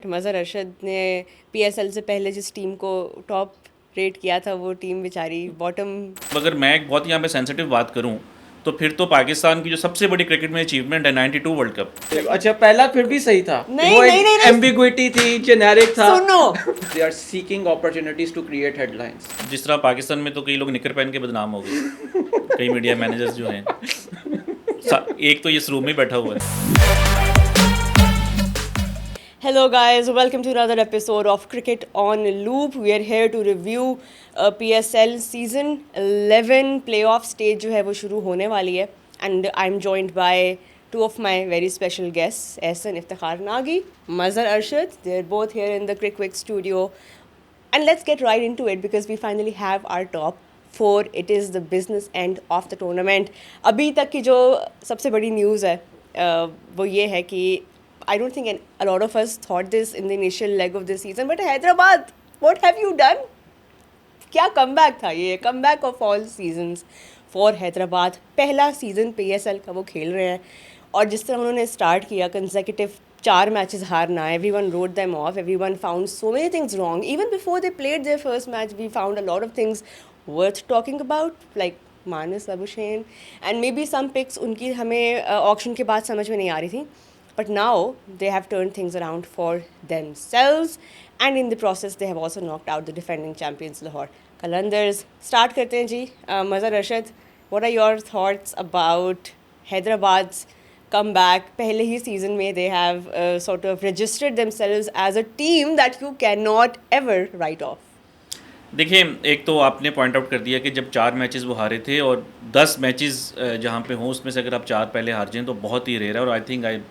मज़हर अरशद ने पीएसएल से पहले जिस टीम को टॉप रेट किया था वो टीम बेचारी बॉटम। अगर मैं एक बहुत यहाँ पे सेंसिटिव बात करूँ तो फिर तो पाकिस्तान की जो सबसे बड़ी क्रिकेट में अचीवमेंट है 92 वर्ल्ड कप। अच्छा, पहला फिर भी सही था। नहीं वो नहीं नहीं एक नहीं एम्बिग्विटी थी, जेनेरिक था। सुनो। They are seeking opportunities to create headlines. जिस तरह पाकिस्तान में तो कई लोग निकर पहन के बदनाम हो गए, कई मीडिया मैनेजर्स जो हैं। एक तो ये इस रूम में बैठा हुआ है। Hello guys, welcome to another episode of Cricket on Loop. We are here to review PSL season 11 playoff stage जो है वो शुरू होने वाली है and I'm joined by two of my very special guests, Ehsan Iftikhar Nagi, Mazhar Arshad. They're both here in the Crickwick studio. And let's get right into it because we finally have our top four. It is the business end of the tournament. अभी तक की जो सबसे बड़ी news है वो ये है कि I don't think a lot of us thought this in the initial leg of this season, but Hyderabad, what have you done? क्या कमबैक था ये, comeback of all seasons for Hyderabad. पहला सीज़न पीएसएल का वो खेल रहे हैं और जिस तरह उन्होंने स्टार्ट किया कंसेक्यूटिव 4 मैचेस हारना, everyone wrote them off, everyone found so many things wrong. Even before they played their first match we found a lot of things worth talking about, like Marnus Labuschagne and maybe some picks उनकी हमें auction के बाद समझ में नहीं आ रही थी. But now they have turned things around for themselves, and in the process they have also knocked out the defending champions Lahore Qalandars. Start करते हैं जी. Mazhar Arshad, what are your thoughts about Hyderabad's comeback? पहले ही season में they have sort of registered themselves as a team that you cannot ever write off. देखिए, एक तो आपने point out कर दिया कि जब 4 मैचेस वो हारे थे और 10 मैचेस जहाँ पे हों उसमें से अगर आप 4 पहले हार जाएं तो बहुत ही रेयर है। और I think I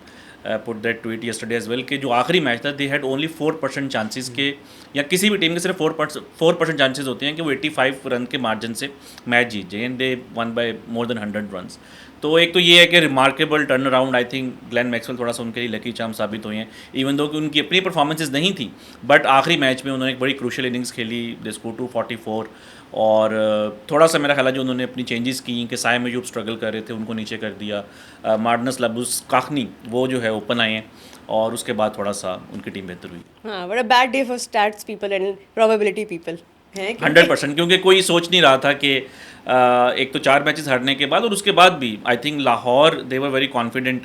put that tweet yesterday as well कि जो आखिरी मैच था दे हैड ओनली 4% चांसेस के, या किसी भी टीम के सिर्फ 4% चांसेस होते हैं कि वो 85 रन के मार्जिन से मैच जीत जाए, and they won bye more than 100 runs. तो एक तो ये है कि remarkable turn around. I think Glenn Maxwell थोड़ा सा उनके लिए लकी चार्म साबित हुए हैं, इवन दो कि उनकी अपनी परफॉर्मेंसेज नहीं थी, बट आखिरी मैच में उन्होंने एक बड़ी क्रूशल इनिंग्स खेली, दे स्कोर 244। और थोड़ा सा मेरा ख्याल है जो उन्होंने अपनी चेंजेस की कि साय मयूब स्ट्रगल कर रहे थे उनको नीचे कर दिया, मार्डनस लबूस काखनी वो जो है ओपन आए हैं और उसके बाद थोड़ा सा उनकी टीम बेहतर हुई। हाँ, what a bad day for stats people and probability people. 100%, क्योंकि कोई सोच नहीं रहा था कि एक तो 4 मैचेस हारने के बाद और उसके बाद भी I think Lahore they were very confident.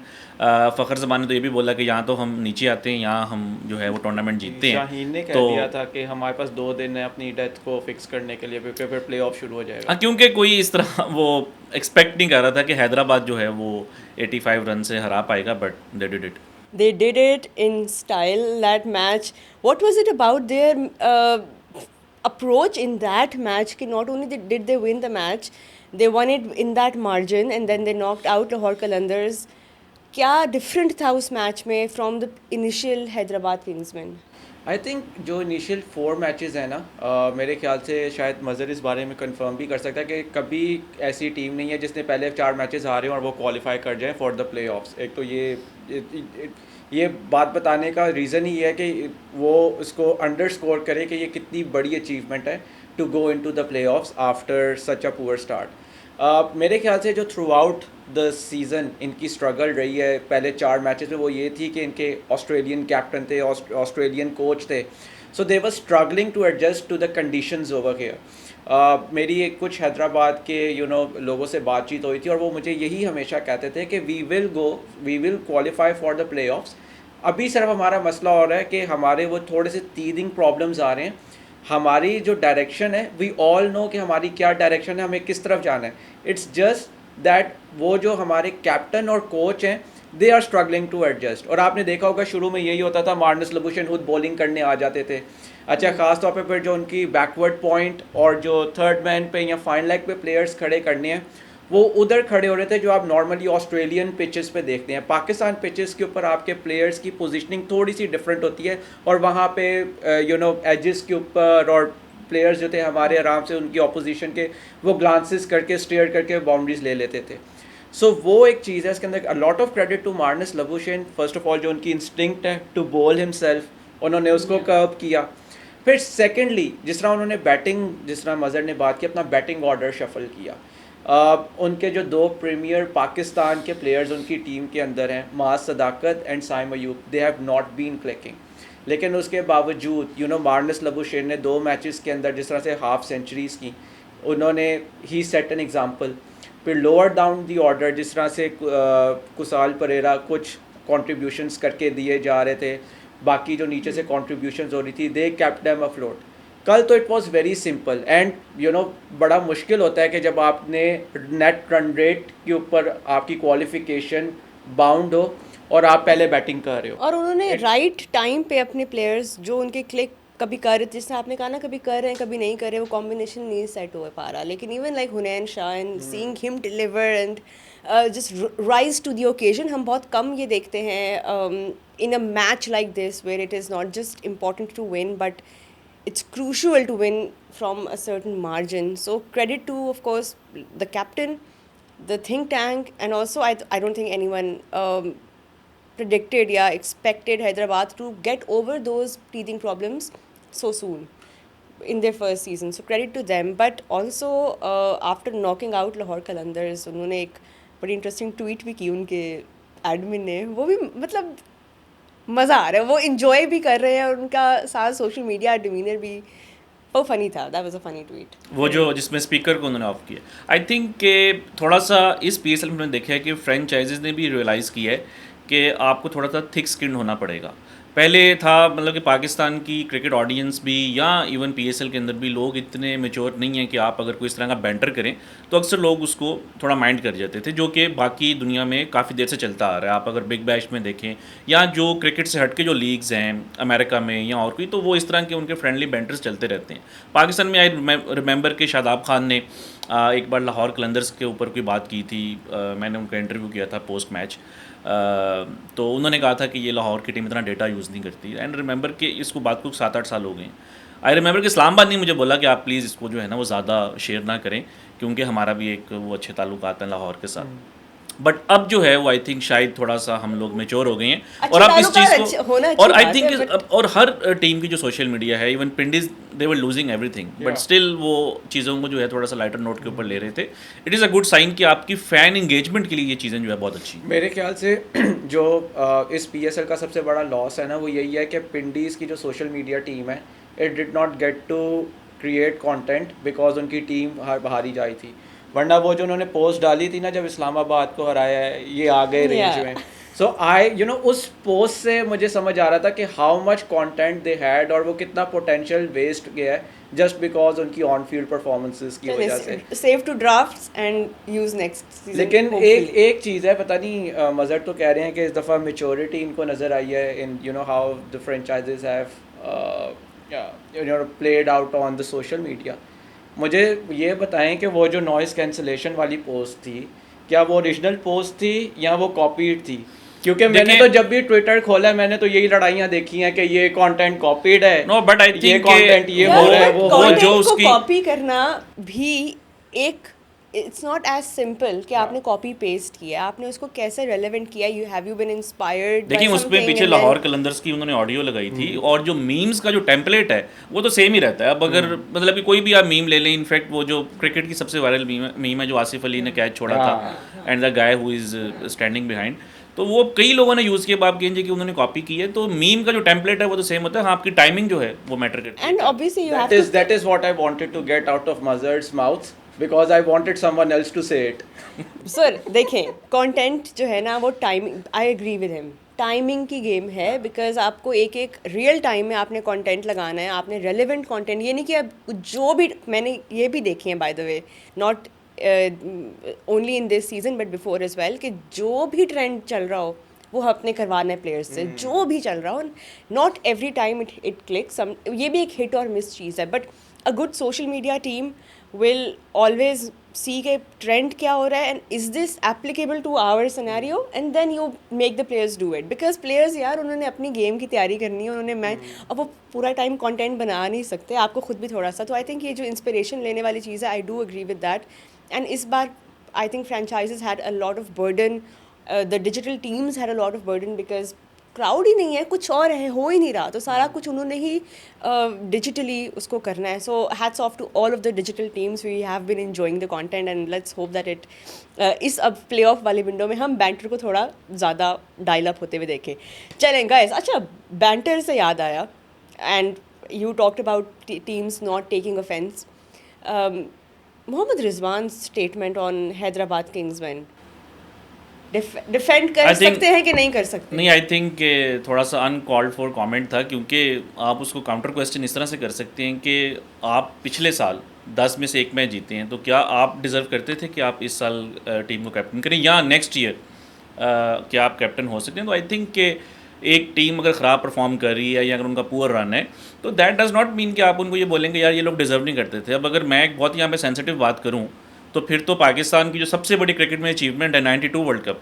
Fakhar Zaman ने तो ये भी बोला कि यहाँ तो हम नीचे आते हैं, यहाँ हम जो है वो टूर्नामेंट जीतते हैं। शाहीन ने कह तो दिया था कि हमारे पास 2 दिन है अपनी डेथ को फिक्स करने के लिए, क्योंकि फिर प्ले ऑफ शुरू हो जाएगा। हाँ, क्योंकि कोई इस तरह वो एक्सपेक्ट नहीं कर रहा था कि हैदराबाद जो है वो 85 रन से हरा पाएगा, but they did it. They did it in style that match. What was it about their approach in that match? Ki not only did they win the match, they won it in that margin and then they knocked out Lahore Qalandars. क्या different था उस match में from the initial Hyderabad Kingsman? I think जो initial 4 matches हैं ना, मेरे ख्याल से शायद मज़हर इस बारे में कंफर्म भी कर सकता है कि कभी ऐसी टीम नहीं है जिसने पहले 4 मैचेस हारे और वो क्वालिफाई कर जाए फॉर द प्ले ऑफ्स। एक तो ये बात बताने का रीज़न ही है कि वो इसको अंडरस्कोर करे कि ये कितनी बड़ी अचीवमेंट है to go into the playoffs after such a poor start. मेरे ख्याल से जो थ्रू आउट द सीज़न इनकी स्ट्रगल रही है पहले 4 मैचेस में, वो ये थी कि इनके ऑस्ट्रेलियन कैप्टन थे, ऑस्ट्रेलियन कोच थे, so they were struggling to adjust to the conditions over here. मेरी एक कुछ हैदराबाद के लोगों से बातचीत हुई थी और वो मुझे यही हमेशा कहते थे कि we will qualify for the playoffs. अभी सिर्फ हमारा मसला हो रहा है कि हमारे वो थोड़े से टीदिंग प्रॉब्लम्स आ रहे हैं। हमारी जो डायरेक्शन है, वी ऑल नो कि हमारी क्या डायरेक्शन है, हमें किस तरफ जाना है। इट्स जस्ट दैट वो जो हमारे कैप्टन और कोच हैं they are struggling to adjust. और आपने देखा होगा शुरू में यही होता था, मार्नस लबूशन खुद बॉलिंग करने आ जाते थे। अच्छा, ख़ास तौर पे फिर जो उनकी बैकवर्ड पॉइंट और जो थर्ड मैन पे या फाइन लेग पे प्लेयर्स खड़े करने हैं, वो उधर खड़े हो रहे थे जो आप नॉर्मली ऑस्ट्रेलियन पिचेस पे देखते हैं। पाकिस्तान पिचेस के ऊपर आपके प्लेयर्स की पोजीशनिंग थोड़ी सी डिफरेंट होती है और वहाँ पे एजेस के ऊपर और प्लेयर्स जो थे हमारे आराम से उनकी ऑपोजिशन के वो ग्लांसेस करके स्टेयर करके बाउंड्रीज ले लेते थे। सो वो एक चीज़ है इसके अंदर। A lot of credit to Marnus Labuschagne, first of all जो उनकी इंस्टिंक्ट है टू बॉल हिमसेल्फ, उन्होंने उसको कर्व किया। फिर सेकेंडली जिस तरह उन्होंने बैटिंग, जिस तरह मज़हर ने बात की, अपना बैटिंग ऑर्डर शफल किया। उनके जो 2 प्रीमियर पाकिस्तान के प्लेयर्स उनकी टीम के अंदर हैं, Maaz Sadaqat and Saim Ayub, they have not been clicking. लेकिन उसके बावजूद मार्नस लबुशेन ने 2 मैचेस के अंदर जिस तरह से हाफ सेंचुरीज़ की, उन्होंने ही सेट एन एग्जांपल। फिर लोअर डाउन दी ऑर्डर जिस तरह से कुसाल परेरा कुछ कंट्रीब्यूशंस करके दिए जा रहे थे, बाकी जो नीचे से कंट्रीब्यूशंस हो रही थी, दे केप्ट देम अफ्लोट। कल तो it was very simple and बड़ा मुश्किल होता है कि जब आपने नेट रन रेट के ऊपर आपकी क्वालिफिकेशन बाउंड हो और आप पहले बैटिंग कर रहे हो। और उन्होंने राइट टाइम पे अपने प्लेयर्स जो उनके क्लिक कभी कर रहे थे, जिससे आपने कहा ना कभी कर रहे हैं कभी नहीं कर रहे, वो कॉम्बिनेशन नहीं सेट हो पा रहा, लेकिन even like Hunain Shah and seeing him deliver and just rise to the occasion, हम बहुत कम ये देखते हैं in a match like this where it is not just important to win but it's crucial to win from a certain margin. So credit to, of course, the captain, the think tank, and also I don't think anyone predicted expected Hyderabad to get over those teething problems so soon in their first season. So credit to them. But also after knocking out Lahore Qalandars, उन्होंने एक बड़ी interesting tweet भी की उनके admin ने, वो भी मतलब मज़ा आ रहा है, वो इन्जॉय भी कर रहे हैं और उनका साथ सोशल मीडिया डिमीनर भी वो फनी था। That was a funny tweet. वो जो जिसमें स्पीकर को उन्होंने ऑफ किया, आई थिंक कि थोड़ा सा इस PSL में देखा है कि फ्रेंचाइजीज ने भी रियलाइज़ किया है कि आपको थोड़ा सा थिक स्किन होना पड़ेगा। पहले था मतलब कि पाकिस्तान की क्रिकेट ऑडियंस भी या इवन PSL के अंदर भी लोग इतने मेच्योर नहीं हैं कि आप अगर कोई इस तरह का बैंटर करें तो अक्सर लोग उसको थोड़ा माइंड कर जाते थे, जो कि बाकी दुनिया में काफ़ी देर से चलता आ रहा है। आप अगर बिग बैश में देखें या जो क्रिकेट से हट के जो लीग्स हैं अमेरिका में या और कोई, तो वो इस तरह के उनके फ्रेंडली बैंटर्स चलते रहते हैं। पाकिस्तान में आई रिमेंबर कि शादाब खान ने एक बार लाहौर कलंदर्स के ऊपर कोई बात की थी, मैंने उनका इंटरव्यू किया था पोस्ट मैच, तो उन्होंने कहा था कि ये लाहौर की टीम इतना डेटा यूज़ नहीं करती। एंड रिमेंबर कि इसको बात को 7-8 साल हो गए। आई रिमेंबर कि इस्लामाबाद ने मुझे बोला कि आप प्लीज़ इसको जो है ना वो ज़्यादा शेयर ना करें, क्योंकि हमारा भी एक वो अच्छे ताल्लुकात हैं लाहौर के साथ। बट अब जो है वो आई थिंक शायद थोड़ा सा हम लोग मेच्योर हो गए हैं और अब इस चीज़ को, और आई थिंक और हर टीम की जो सोशल मीडिया है, even Pindiz they were losing everything but still वो चीज़ों को जो है थोड़ा सा लाइटर नोट के ऊपर ले रहे थे। It is a good sign कि आपकी फ़ैन इंगेजमेंट के लिए ये चीज़ें जो है बहुत अच्छी। मेरे ख्याल से जो इस PSL का सबसे बड़ा लॉस है ना, वो यही है कि पिंडीज़ की जो सोशल मीडिया टीम है, it did not get to create content because उनकी टीम बाहर ही जाई थी। वरना वो जो उन्होंने पोस्ट डाली थी ना जब इस्लामाबाद को हराया है, ये आ गए रेंज में। सो आई उस पोस्ट से मुझे समझ आ रहा था कि how much content they had और वो कितना पोटेंशियल वेस्ट गया है जस्ट बिकॉज उनकी ऑन फील्ड परफॉर्मेंसेस की वजह से। Save to drafts and use next season. लेकिन एक चीज़ है, पता नहीं मज़र तो कह रहे हैं कि इस दफ़ा मेच्योरिटी इनको नज़र आई है in how the franchises have played out on the social media. मुझे ये बताएं कि वो जो नॉइज़ कैंसलेशन वाली पोस्ट थी, क्या वो ओरिजिनल पोस्ट थी या वो कॉपीड थी? क्योंकि मैंने तो जब भी ट्विटर खोला मैंने तो यही लड़ाइयाँ देखी हैं कि ये कंटेंट कॉपीड है। नो बट आई थिंक ये कंटेंट ये हो रहा है वो जो उसकी कॉपी करना भी एक, इट्स नॉट एज सिंपल कि आपने कॉपी पेस्ट किया, आपने उसको कैसे रेलेवेंट किया, you have you been inspired. देखिए उसमें पीछे लाहौर कलंदर्स की उन्होंने ऑडियो लगाई थी और जो मीम्स का जो टेम्पलेट है वो तो सेम ही रहता है। अब अगर मतलब कि कोई भी आप मीम ले लें, इनफैक्ट वो जो क्रिकेट की सबसे वायरल मीम है जो आसिफ अली ने कैच छोड़ा था and the guy who is standing behind, तो वो कई लोगों ने यूज़ किया। आप कहेंगे कि उन्होंने कॉपी की है, तो मीम का जो टेम्पलेट है वो तो सेम होता है। हाँ, आपकी टाइमिंग जो है वो मैटर करती है। And obviously you have to, that is what I wanted to get out of Mazhar's mouth because I wanted someone else to say it. Sir देखें कंटेंट जो है ना वो timing, I agree with him, timing की game है। Because आपको एक एक रियल टाइम में आपने कंटेंट लगाना है, आपने रेलेवेंट कंटेंट, ये नहीं कि अब जो भी, मैंने ये भी देखी है by the way, not only in this season but before as well, कि जो भी ट्रेंड चल रहा हो वो अपने करवाना है प्लेयर्स से, जो भी चल रहा हो। Not every time it clicks, ये भी एक हिट और मिस चीज़ है, but a good social media team will always see के trend क्या हो रहा है and is this applicable to our scenario, and then you make the players do it because players यार उन्होंने अपनी गेम की तैयारी करनी है, उन्होंने अब वो पूरा टाइम कंटेंट बना नहीं सकते, आपको खुद भी थोड़ा सा। तो आई थिंक ये जो इंस्पिरेशन लेने वाली चीज़ है, I do agree with that. And इस बार I think franchises had a lot of burden, the digital teams had a lot of burden because crowd ही नहीं है, कुछ और है, हो ही नहीं रहा, तो सारा कुछ उन्होंने ही डिजिटली उसको करना है. So hats off to all of the digital teams. We have been enjoying the content and let's hope that it is अब प्ले ऑफ वाली विंडो में हम बैंटर को थोड़ा ज़्यादा डायल अप होते हुए देखें. चलें गाइस, अच्छा बैंटर से याद आया, and you talked about teams not taking offense. Mohammad Rizwan's statement on Hyderabad Kingsmen. Defend कर सकते हैं कि नहीं कर सकते? नहीं, आई थिंक थोड़ा सा अनकॉल्ड फॉर कमेंट था, क्योंकि आप उसको काउंटर क्वेश्चन इस तरह से कर सकते हैं कि आप पिछले साल 10 में से 1 मैच जीते हैं, तो क्या आप डिज़र्व करते थे कि आप इस साल टीम को कैप्टन करें, या नेक्स्ट ईयर क्या आप कैप्टन हो सकते हैं? तो आई थिंक कि एक टीम अगर ख़राब परफॉर्म कर रही है या अगर उनका पुअर रन है, तो दैट डज़ नॉट मीन कि आप उनको ये बोलेंगे यार ये लोग डिज़र्व नहीं करते थे. अब अगर मैं एक बहुत यहाँ पे सेंसिटिव बात करूँ, तो फिर तो पाकिस्तान की जो सबसे बड़ी क्रिकेट में अचीवमेंट है 92 वर्ल्ड कप,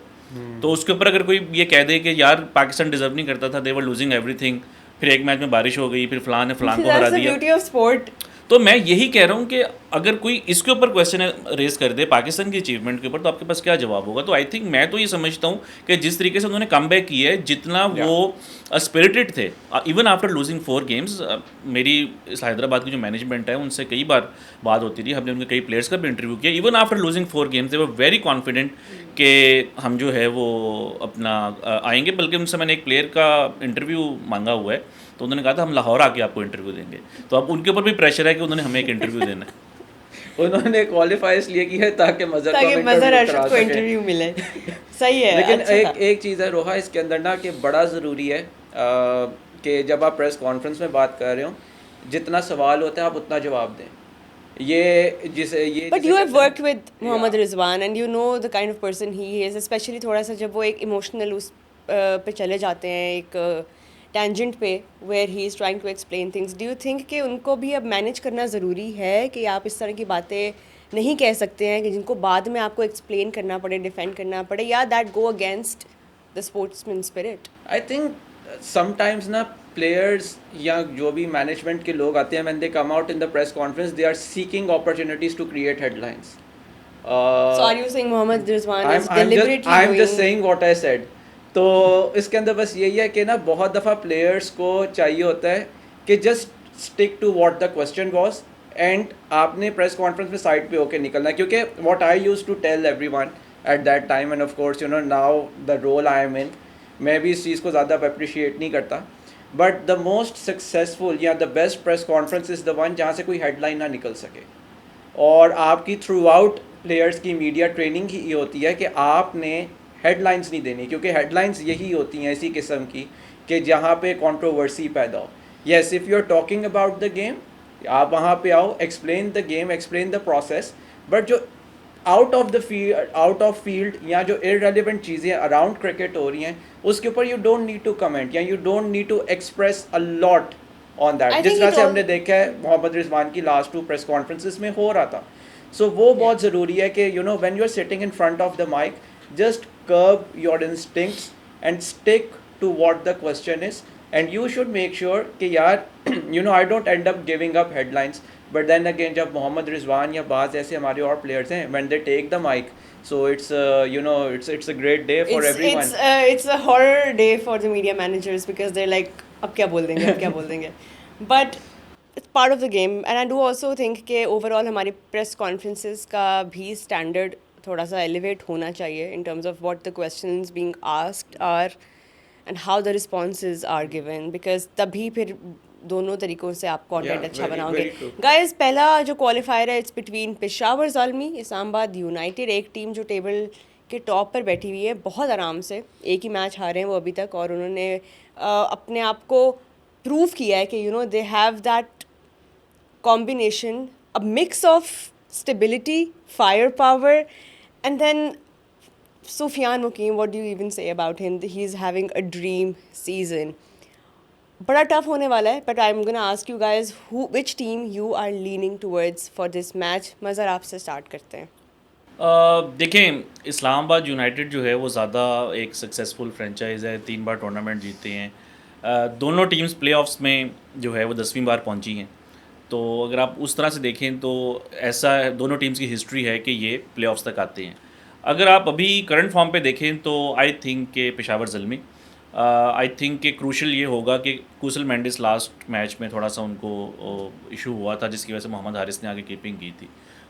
तो उसके ऊपर अगर कोई ये कह दे कि यार पाकिस्तान डिज़र्व नहीं करता था, दे वर लूजिंग एवरीथिंग, फिर एक मैच में बारिश हो गई, फिर फलान ने फलान को हरा दिया. Beauty of sport. तो मैं यही कह रहा हूँ कि अगर कोई इसके ऊपर क्वेश्चन रेज कर दे पाकिस्तान की अचीवमेंट के ऊपर, तो आपके पास क्या जवाब होगा? तो आई थिंक मैं तो ये समझता हूँ कि जिस तरीके से उन्होंने कम बैक किया है, जितना वो स्पिरिटेड थे इवन आफ्टर लूजिंग 4 गेम्स. मेरी इस हैदराबाद की जो मैनेजमेंट है उनसे कई बार बात होती थी, हमने उनके कई प्लेयर्स का भी इंटरव्यू किया. Even after losing 4 games they were very confident कि हम जो है वो अपना आएंगे. बल्कि उनसे मैंने एक प्लेयर का इंटरव्यू मांगा हुआ है, तो उन्होंने कहा था हम लाहौर आके आपको इंटरव्यू देंगे. तो अब उनके ऊपर भी प्रेशर है कि उन्होंने हमें एक इंटरव्यू देना है. उन्होंने क्वालिफाई इसलिए की है ताकि मज़र अर्शद को इंटरव्यू मिले. सही है. लेकिन अच्छा एक चीज़ है रोहा इसके अंदर ना, कि बड़ा ज़रूरी है कि जब आप प्रेस कॉन्फ्रेंस में बात कर रहे हो, जितना सवाल होता है आप उतना जवाब दें. But you have worked with Mohammad Rizwan and you know the kind of person he is, especially थोड़ा सा जब वो एक इमोशनल उस पे चले जाते हैं, एक टेंजेंट पे where he is trying to explain things. Do you think कि उनको भी अब मैनेज करना ज़रूरी है कि आप इस तरह की बातें नहीं कह सकते हैं कि जिनको बाद में आपको एक्सप्लेन करना पड़े, डिफेंड करना पड़े, या that go against the sportsman spirit? I think sometimes ना प्लेयर्स या जो भी मैनेजमेंट के लोग आते हैं, when they come out in the press conference, they are seeking opportunities to create headlines. So are you saying Mohammad Rizwan is deliberately I'm just saying what I said. तो इसके अंदर बस यही है कि ना बहुत दफ़ा प्लेयर्स को चाहिए होता है कि just stick to what the question was, and आपने प्रेस कॉन्फ्रेंस में साइड पे होके निकलना है. क्योंकि what I used to tell everyone at that time, and of course you know now the role I am in, मैं भी इस चीज़ को ज़्यादा अप्रिशिएट नहीं करता, बट द मोस्ट सक्सेसफुल या the best press conference is the one जहाँ से कोई हेडलाइन ना निकल सके. और आपकी थ्रू आउट प्लेयर्स की मीडिया ट्रेनिंग ही ये होती है कि आपने हेडलाइंस नहीं देनी, क्योंकि हेडलाइंस यही होती हैं इसी किस्म की कि जहाँ पे कंट्रोवर्सी पैदा हो. Yes, if you are talking about the game, आप वहाँ पे आओ, explain the game, explain the process, but जो आउट ऑफ फील्ड या जो इररेलेवेंट चीज़ें अराउंड क्रिकेट हो रही हैं, उसके ऊपर you don't need to comment या you don't need to express a lot on that. जिस तरह से हमने देखा है मोहम्मद रिजवान की लास्ट 2 प्रेस कॉन्फ्रेंसेस में हो रहा था. सो वो बहुत ज़रूरी है कि you know when you are sitting in front of the mic, just curb your instincts and stick to what the question is, and you should make sure कि यार you know I don't end up giving up headlines, but then again जब मोहम्मद रिजवान या बाज़ ऐसे हमारे और players हैं, when they take the mic, so it's you know it's a great day for everyone. It's a horror day for the media managers because they're like अब क्या बोल देंगे, अब क्या बोल देंगे, but it's part of the game. And I do also think कि overall हमारी press conferences का भी standard थोड़ा सा एलिवेट होना चाहिए in terms of what the questions being asked are and how the responses are given, because तभी फिर दोनों तरीक़ों से आप कंटेंट अच्छा बनाओगे. गाइस, पहला जो क्वालिफायर है it's between Peshawar Zalmi Islamabad United, एक टीम जो टेबल के टॉप पर बैठी हुई है बहुत आराम से, एक ही मैच हारे हैं वो अभी तक, और उन्होंने अपने आप को प्रूव किया है कि you no they have that combination, a mix of stability, fire power. And then Sufyan Mukim, what do you even say about him? He's having a dream season. बड़ा टफ होने वाला है, but I'm gonna ask you guys which team you are leaning towards for this match. Mazhar आपसे start करते हैं. देखें, Islamabad United जो है वो ज़्यादा एक सक्सेसफुल फ्रेंचाइज़ है, 3 बार टूर्नामेंट जीते हैं. दोनों टीम्स प्लेऑफ्स में जो है वो 10वीं बार पहुंची हैं. तो अगर आप उस तरह से देखें तो ऐसा दोनों टीम्स की हिस्ट्री है कि ये प्लेऑफ्स तक आते हैं. अगर आप अभी करंट फॉर्म पे देखें तो आई थिंक कि पेशावर ज़ल्मी आई थिंक कि क्रूशल ये होगा कि कुसल मेंडिस लास्ट मैच में थोड़ा सा उनको इशू हुआ था जिसकी वजह से मोहम्मद हारिस ने आगे कीपिंग की थी।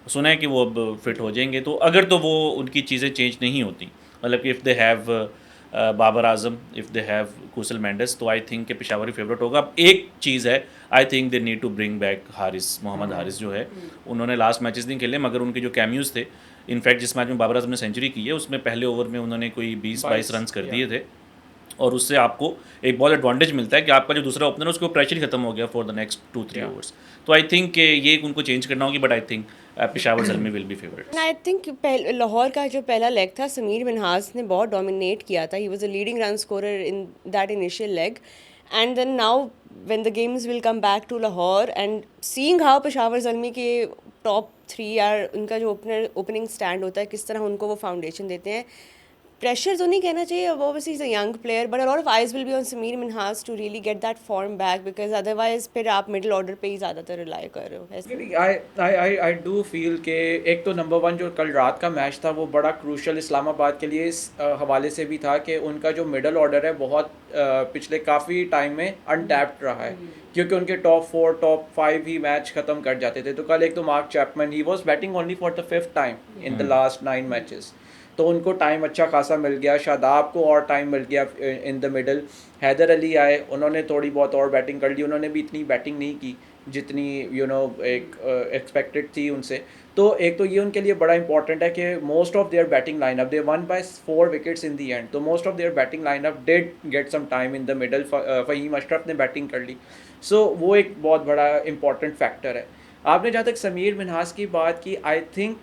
सुना है कि वो अब फिट हो जाएंगे, तो अगर तो वो उनकी चीज़ें चेंज नहीं होती, मतलब कि if they have Babar Azam, if they have Kusal Mendis, तो आई थिंक कि पेशावर ही फेवरेट होगा। अब एक चीज़ है, I think they need to bring back Haris, Mohammad Haris जो है, उन्होंने लास्ट मैचेस नहीं खेले मगर उनके जो कैम्यूज़ थे, इनफैक्ट जिस मैच में बाबर आजम ने सेंचुरी की है उसमें पहले ओवर में उन्होंने कोई 20-22 रन कर दिए थे, और उससे आपको एक बहुत एडवांटेज मिलता है कि आपका जो दूसरा ओपनर है उसको प्रेशर ही खत्म हो गया फॉर द नेक्स्ट 2-3 ओवर्स। तो आई थिंक ये उनको चेंज करना होगी, but I think Peshawar Zalmi will be favourite. I think Lahore का जो पहला लेग था समीर मिन्हाज ने बहुत डोमिनेट किया था, he was a leading run scorer in that initial leg, and then now when the games will come back to Lahore and seeing how Peshawar Zalmi के top 3 यार उनका जो ओपनिंग स्टैंड होता है किस तरह उनको वो फाउंडेशन देते हैं, प्रेशर तो नहीं कहना चाहिए, अब obviously he's a young player, but a lot of eyes will be on Sameer Minhas to really get that form back, because otherwise फिर आप मिडिल ऑर्डर पे ही ज़्यादातर रिलाई कर रहे हो ऐसे। आई डू फील के एक तो नंबर वन जो कल रात का मैच था वो बड़ा क्रूशल इस्लामाबाद के लिए इस हवाले से भी था कि उनका जो मिडल ऑर्डर है बहुत पिछले काफ़ी टाइम में अनटैप्ड रहा है, क्योंकि उनके टॉप 4 टॉप 5 ही मैच ख़त्म कर जाते थे। तो कल एक तो mark Chapman, he was batting only for the 5th time in the last 9 matches, तो उनको टाइम अच्छा खासा मिल गया। शादाब को और टाइम मिल गया in the middle. Haider Ali आए, उन्होंने थोड़ी बहुत और बैटिंग कर ली, उन्होंने भी इतनी बैटिंग नहीं की जितनी एक एक्सपेक्टेड थी उनसे। तो एक तो ये उनके लिए बड़ा इंपॉर्टेंट है कि most of their batting lineup, they won by 4 wickets in the end, तो most of their batting lineup did get some time in the middle. Fahim Ashraf ने बैटिंग कर ली, सो वो एक बहुत बड़ा इंपॉर्टेंट फैक्टर है। आपने जहाँ तक समीर मिन्हास की बात की, आई थिंक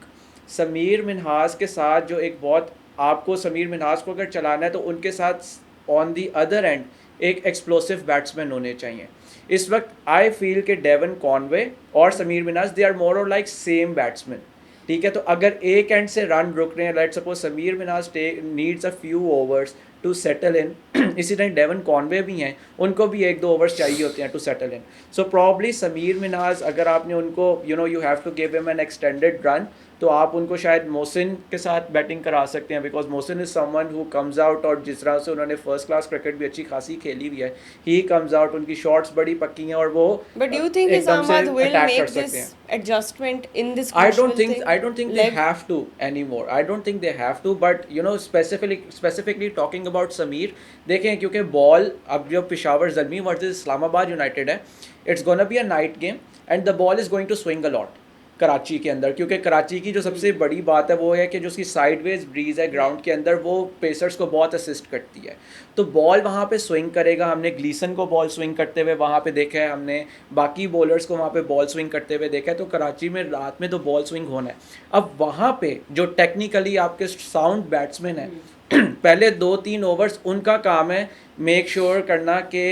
समीर मिन्हास के साथ जो एक बहुत, आपको समीर मिन्हास को अगर चलाना है तो उनके साथ ऑन दी अदर एंड एक एक्सप्लोसिव बैट्समैन होने चाहिए। इस वक्त आई फील कि डेवन कॉनवे और Sameer Minhas they are more और लाइक सेम बैट्समैन, ठीक है। तो अगर एक एंड से रन रुक रहे हैं, let's suppose Sameer Minhas needs a few overs to settle in, इसी तरह डेवन कॉनवे भी हैं, उनको भी 1-2 ओवर्स चाहिए होते हैं to settle in. So probably Sameer Minhas, अगर आपने उनको you have to give him an extended run, तो आप उनको शायद मोहसिन के साथ बैटिंग करा सकते हैं, because Mohsin is someone who comes out, और जिस तरह से उन्होंने फर्स्ट क्लास क्रिकेट भी अच्छी खासी खेली हुई है, ही कम्स आउट, उनकी शॉट्स बड़ी पक्की हैं और वो But do you think एकदम से Islamabad will अटैक कर make सकते this हैं। adjustment in this I crucial don't think thing? I don't think they Leg? have to anymore. I don't think they have to, but specifically talking about Sameer, देखें क्योंकि ball अब जो Peshawar Zalmi versus Islamabad United है, it's gonna be a night game and the ball is going to swing a lot Karachi के अंदर, क्योंकि कराची की जो सबसे बड़ी बात है वो है कि जो उसकी साइडवेज ब्रीज है ग्राउंड के अंदर, वो पेसर्स को बहुत असिस्ट करती है, तो बॉल वहाँ पे स्विंग करेगा। हमने ग्लीसन को बॉल स्विंग करते हुए वहाँ पे देखा है, हमने बाकी बॉलर्स को वहाँ पे बॉल स्विंग करते हुए देखा है, तो कराची में रात में तो बॉल स्विंग होना है। अब वहाँ पे जो टेक्निकली आपके साउंड बैट्समैन हैं, पहले 2-3 ओवर्स उनका काम है मेक श्योर करना कि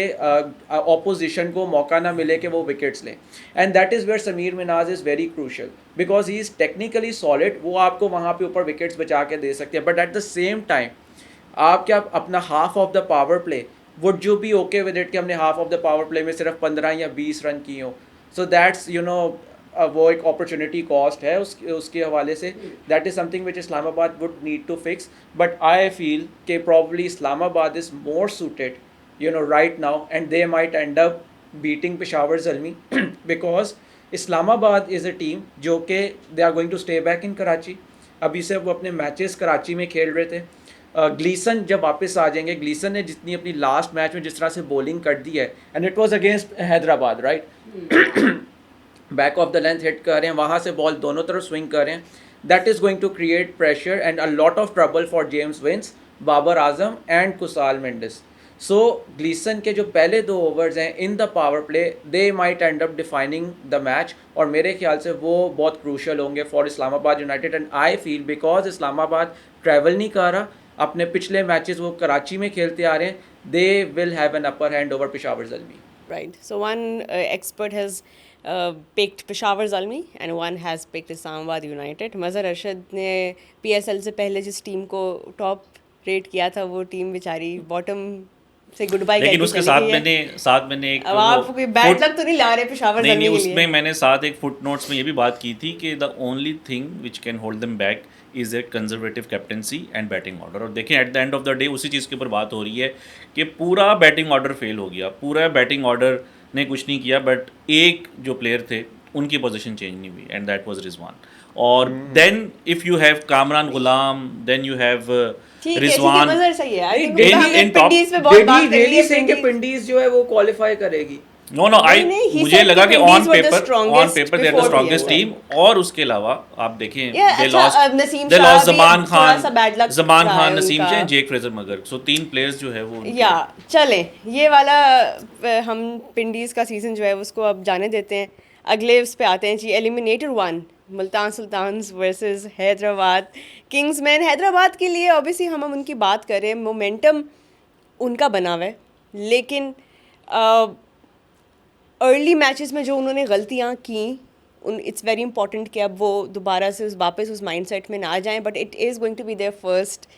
ऑपोजिशन को मौका ना मिले कि वो विकेट्स लें, and that is where Sameer Minhaj is very crucial, because he is technically solid, वो आपको वहाँ पे ऊपर विकेट्स बचा के दे सकते हैं। But at the same time आप क्या अपना half of the power play, would you be okay with it कि हमने half of the power play में सिर्फ 15 या 20 रन किए हो? सो दैट्स वो एक अपॉर्चुनिटी कॉस्ट है उसके हवाले से। That is something which Islamabad would need to fix, but I feel कि probably Islamabad is more suited right now and they might end up beating Peshawar Zalmi because Islamabad is a team जो कि they are going to stay back in Karachi. अभी से वो अपने matches Karachi में खेल रहे थे। ग्लीसन जब वापस आ जाएंगे, ग्लीसन ने जितनी अपनी लास्ट मैच में जिस तरह से बॉलिंग कर दी है, and it was against Hyderabad right, back of the length hit कर रहे हैं, वहाँ से बॉल दोनों तरफ स्विंग कर रहे हैं, that is going to create pressure and a lot of trouble for James Vince, Babar Azam and Kusal Mendis. So Gleeson के जो पहले 2 ओवर्स हैं in the power play, they might end up defining the match, और मेरे ख्याल से वो बहुत क्रूशल होंगे for Islamabad United. And I feel because Islamabad travel नहीं कर रहा, अपने पिछले मैचेस वो कराची में खेलते आ रहे हैं, they will have an upper hand over Peshawar Zalmi. Right. So one expert has picked Peshawar Zalmi and one has picked Islamabad United. Mazhar Arshad ने PSL से पहले जिस टीम को टॉप रेट किया था वो टीम बेचारी बॉटम से गुड बाय लेकिन उसके साथ मैंने एक अब आप कोई बैड लक तो नहीं ला रहे पेशावर ज़ल्मी के लिए? उसमें मैंने साथ एक फुट नोट्स में ये भी बात की थी कि the only thing which can hold them back is a conservative captaincy and batting order. और देखें at the end of the day उसी चीज़ के ऊपर बात हो रही है कि पूरा बैटिंग ऑर्डर फेल हो गया, पूरा बैटिंग ऑर्डर ने कुछ नहीं किया, बट एक जो प्लेयर थे उनकी पोजीशन चेंज नहीं हुई एंड दैट वाज रिजवान। और then if you have Kamran Ghulam, then you have ठीक है, रिजवान। मजहर सही है। आई नहीं, थिंक डेली हमने in top- पिंडीज पे बहुत Did बात he करी really है। say कि पिंडीज जो है वो क्वालिफाई करेगी? नो नो आई नहीं, he मुझे said लगा कि कि Pindies on were the paper strongest they are the before strongest PSL. Team. और उसके अलावा आप देखें Yeah, दे अच्छा, lost Naseem they Shah lost भी जमान थोड़ा सा bad खान, luck जमान रहा खान, है नसीम उनका। शाह, जेक फ्रेजर मगर, सो 3 प्लेयर्स जो है वो उनके- या चलें, ये वाला हम पिंडीज का सीजन जो है उसको अब जाने देते हैं। अगले उस पे आते हैं जी, eliminator 1 Multan Sultans versus Hyderabad Kingsmen. Hyderabad के लिए ऑब्वियसली हम उनकी बात करें, मोमेंटम उनका बना हुआ है, लेकिन अर्ली मैचेस में जो उन्होंने गलतियाँ की, इट्स वेरी इंपॉर्टेंट कि अब वो दोबारा से वापस उस माइंडसेट में ना जाएं, but it is going to be their first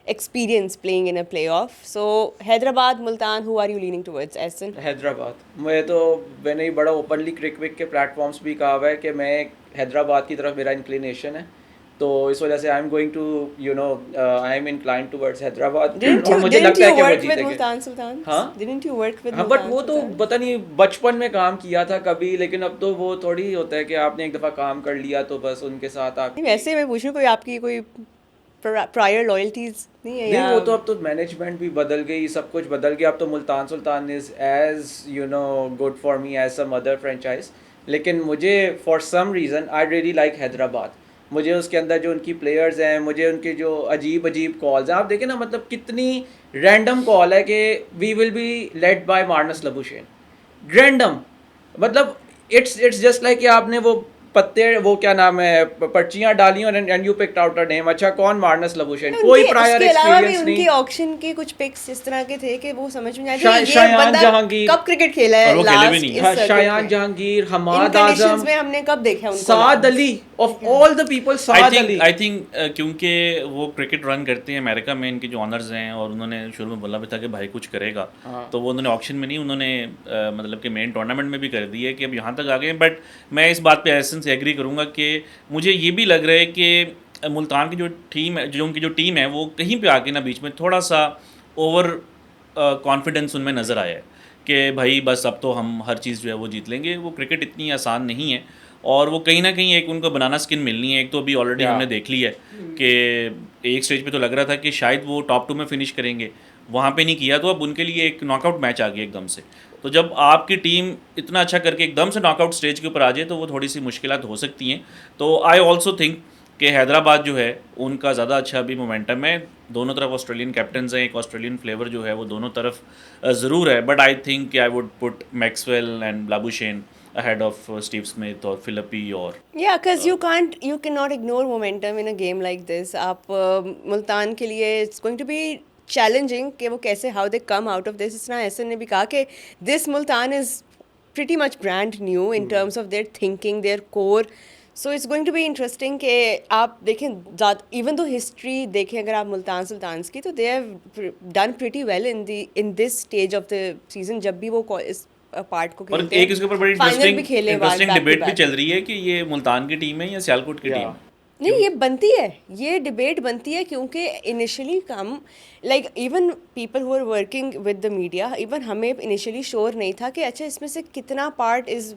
experience playing in a playoff. So Hyderabad, Multan, who are you leaning towards? Ehsan? Hyderabad. मैं तो मैंने ही बड़ा ओपनली क्रिक के प्लेटफॉर्म्स भी कहा हुआ है कि मैं हैदराबाद की तरफ मेरा इंक्लिनेशन है, तो इस वजह से I am going to I am inclined towards Hyderabad. और मुझे लगता है कि वो work with जीतेंगे। Multan Sultan? हाँ? Didn't you work with हाँ, बट Multan वो तो Sultan? पता नहीं बचपन में काम किया था कभी, लेकिन अब तो वो थोड़ी होता है कि आपने एक दफ़ा काम कर लिया तो बस उनके साथ आप नहीं, वैसे मैं पूछ रही हूँ कोई आपकी कोई प्रायर लॉयल्टीज नहीं है? नहीं, या वो तो अब तो मैनेजमेंट भी बदल गई, सब कुछ बदल गया। अब तो Multan Sultan is as good for me as some other franchise. लेकिन मुझे for some reason I really like Hyderabad. मुझे उसके अंदर जो उनकी प्लेयर्स हैं, मुझे उनके जो अजीब अजीब कॉल्स हैं, आप देखें ना, मतलब कितनी रैंडम कॉल है कि we will be led by Marnus Labuschagne. Random, मतलब इट्स जस्ट लाइक कि आपने वो पत्ते, वो क्या नाम है, पर्चियां डाली और and you picked out a name. अच्छा, कौन मार्नस लबुशेन? कोई प्रायर उसके अलावा भी एक्सपीरियंस उनके नहीं। ऑक्शन के कुछ पिक्स इस तरह के थे कि वो समझ में नहीं शाय- आया कि ये शायान बंदा जहांगीर। कब क्रिकेट खेला है और वो खेले भी लास्ट नहीं। इस हाँ, circuit शायान में। जहांगीर, इन हमाद कंडीशंस आजम, में हमने कब देखा उनको साद last? Ali, of all the people Saad Ali. I think क्योंकि वो क्रिकेट रन करते हैं अमेरिका में, इनके जो ऑनर्स हैं, और उन्होंने शुरू में बोला भी था कि भाई कुछ करेगा, हाँ। तो वो उन्होंने ऑक्शन में नहीं, उन्होंने मतलब कि मेन टूर्नामेंट में भी कर दी है कि अब यहाँ तक आ गए। बट मैं इस बात पे एहसन से एग्री करूँगा कि मुझे ये भी लग रहा है कि मुल्तान की जो टीम है, जो उनकी जो टीम है, वो कहीं पे आके ना बीच में थोड़ा सा ओवर कॉन्फिडेंस उनमें नज़र आया है कि भाई बस अब तो हम हर चीज़ जो है वो जीत लेंगे। वो क्रिकेट इतनी आसान नहीं है, और वो कहीं ना कहीं एक उनको बनाना स्किन मिलनी है। एक तो अभी ऑलरेडी हमने देख ली है कि एक स्टेज पे तो लग रहा था कि शायद वो टॉप 2 में फिनिश करेंगे, वहाँ पे नहीं किया, तो अब उनके लिए एक नॉकआउट मैच आ गया एकदम से। तो जब आपकी टीम इतना अच्छा करके एकदम से नॉकआउट स्टेज के ऊपर आ जाए, तो वो थोड़ी सी मुश्किलात हो सकती हैं। तो आई ऑल्सो थिंक कि हैदराबाद जो है उनका ज़्यादा अच्छा अभी मोमेंटम है। दोनों तरफ ऑस्ट्रेलियन कैप्टन्स हैं, एक ऑस्ट्रेलियन फ्लेवर जो है वो दोनों तरफ ज़रूर है, but I think I would put Maxwell and Labuschagne ahead of Steve Smith or Philippi or Yeah, because you cannot ignore momentum in a game like this. आप मुल्तान के लिए it's going to be challenging कि वो कैसे how they come out of this. इस तरह ऐसे ने भी कहा कि this Multan is pretty much brand new in terms of their thinking, their core. So it's going to be interesting कि आप देखें, even though history देखें अगर आप मुल्तान सुल्तान्स की, तो they have done pretty well in this stage of the season, जब भी वो इस पार्ट को और खेलते एक इसके ऊपर बड़ी फाइनल भी खेले इंटरेस्टिंग back to डिबेट भी back. चल रही है कि ये मुल्तान की टीम है या सियालकोट की टीम है। नहीं, ये बनती है, ये डिबेट बनती है, क्योंकि इनिशियली हम like even people who are working with the media, even हमें इनिशियली श्योर नहीं था कि अच्छा इसमें से कितना part is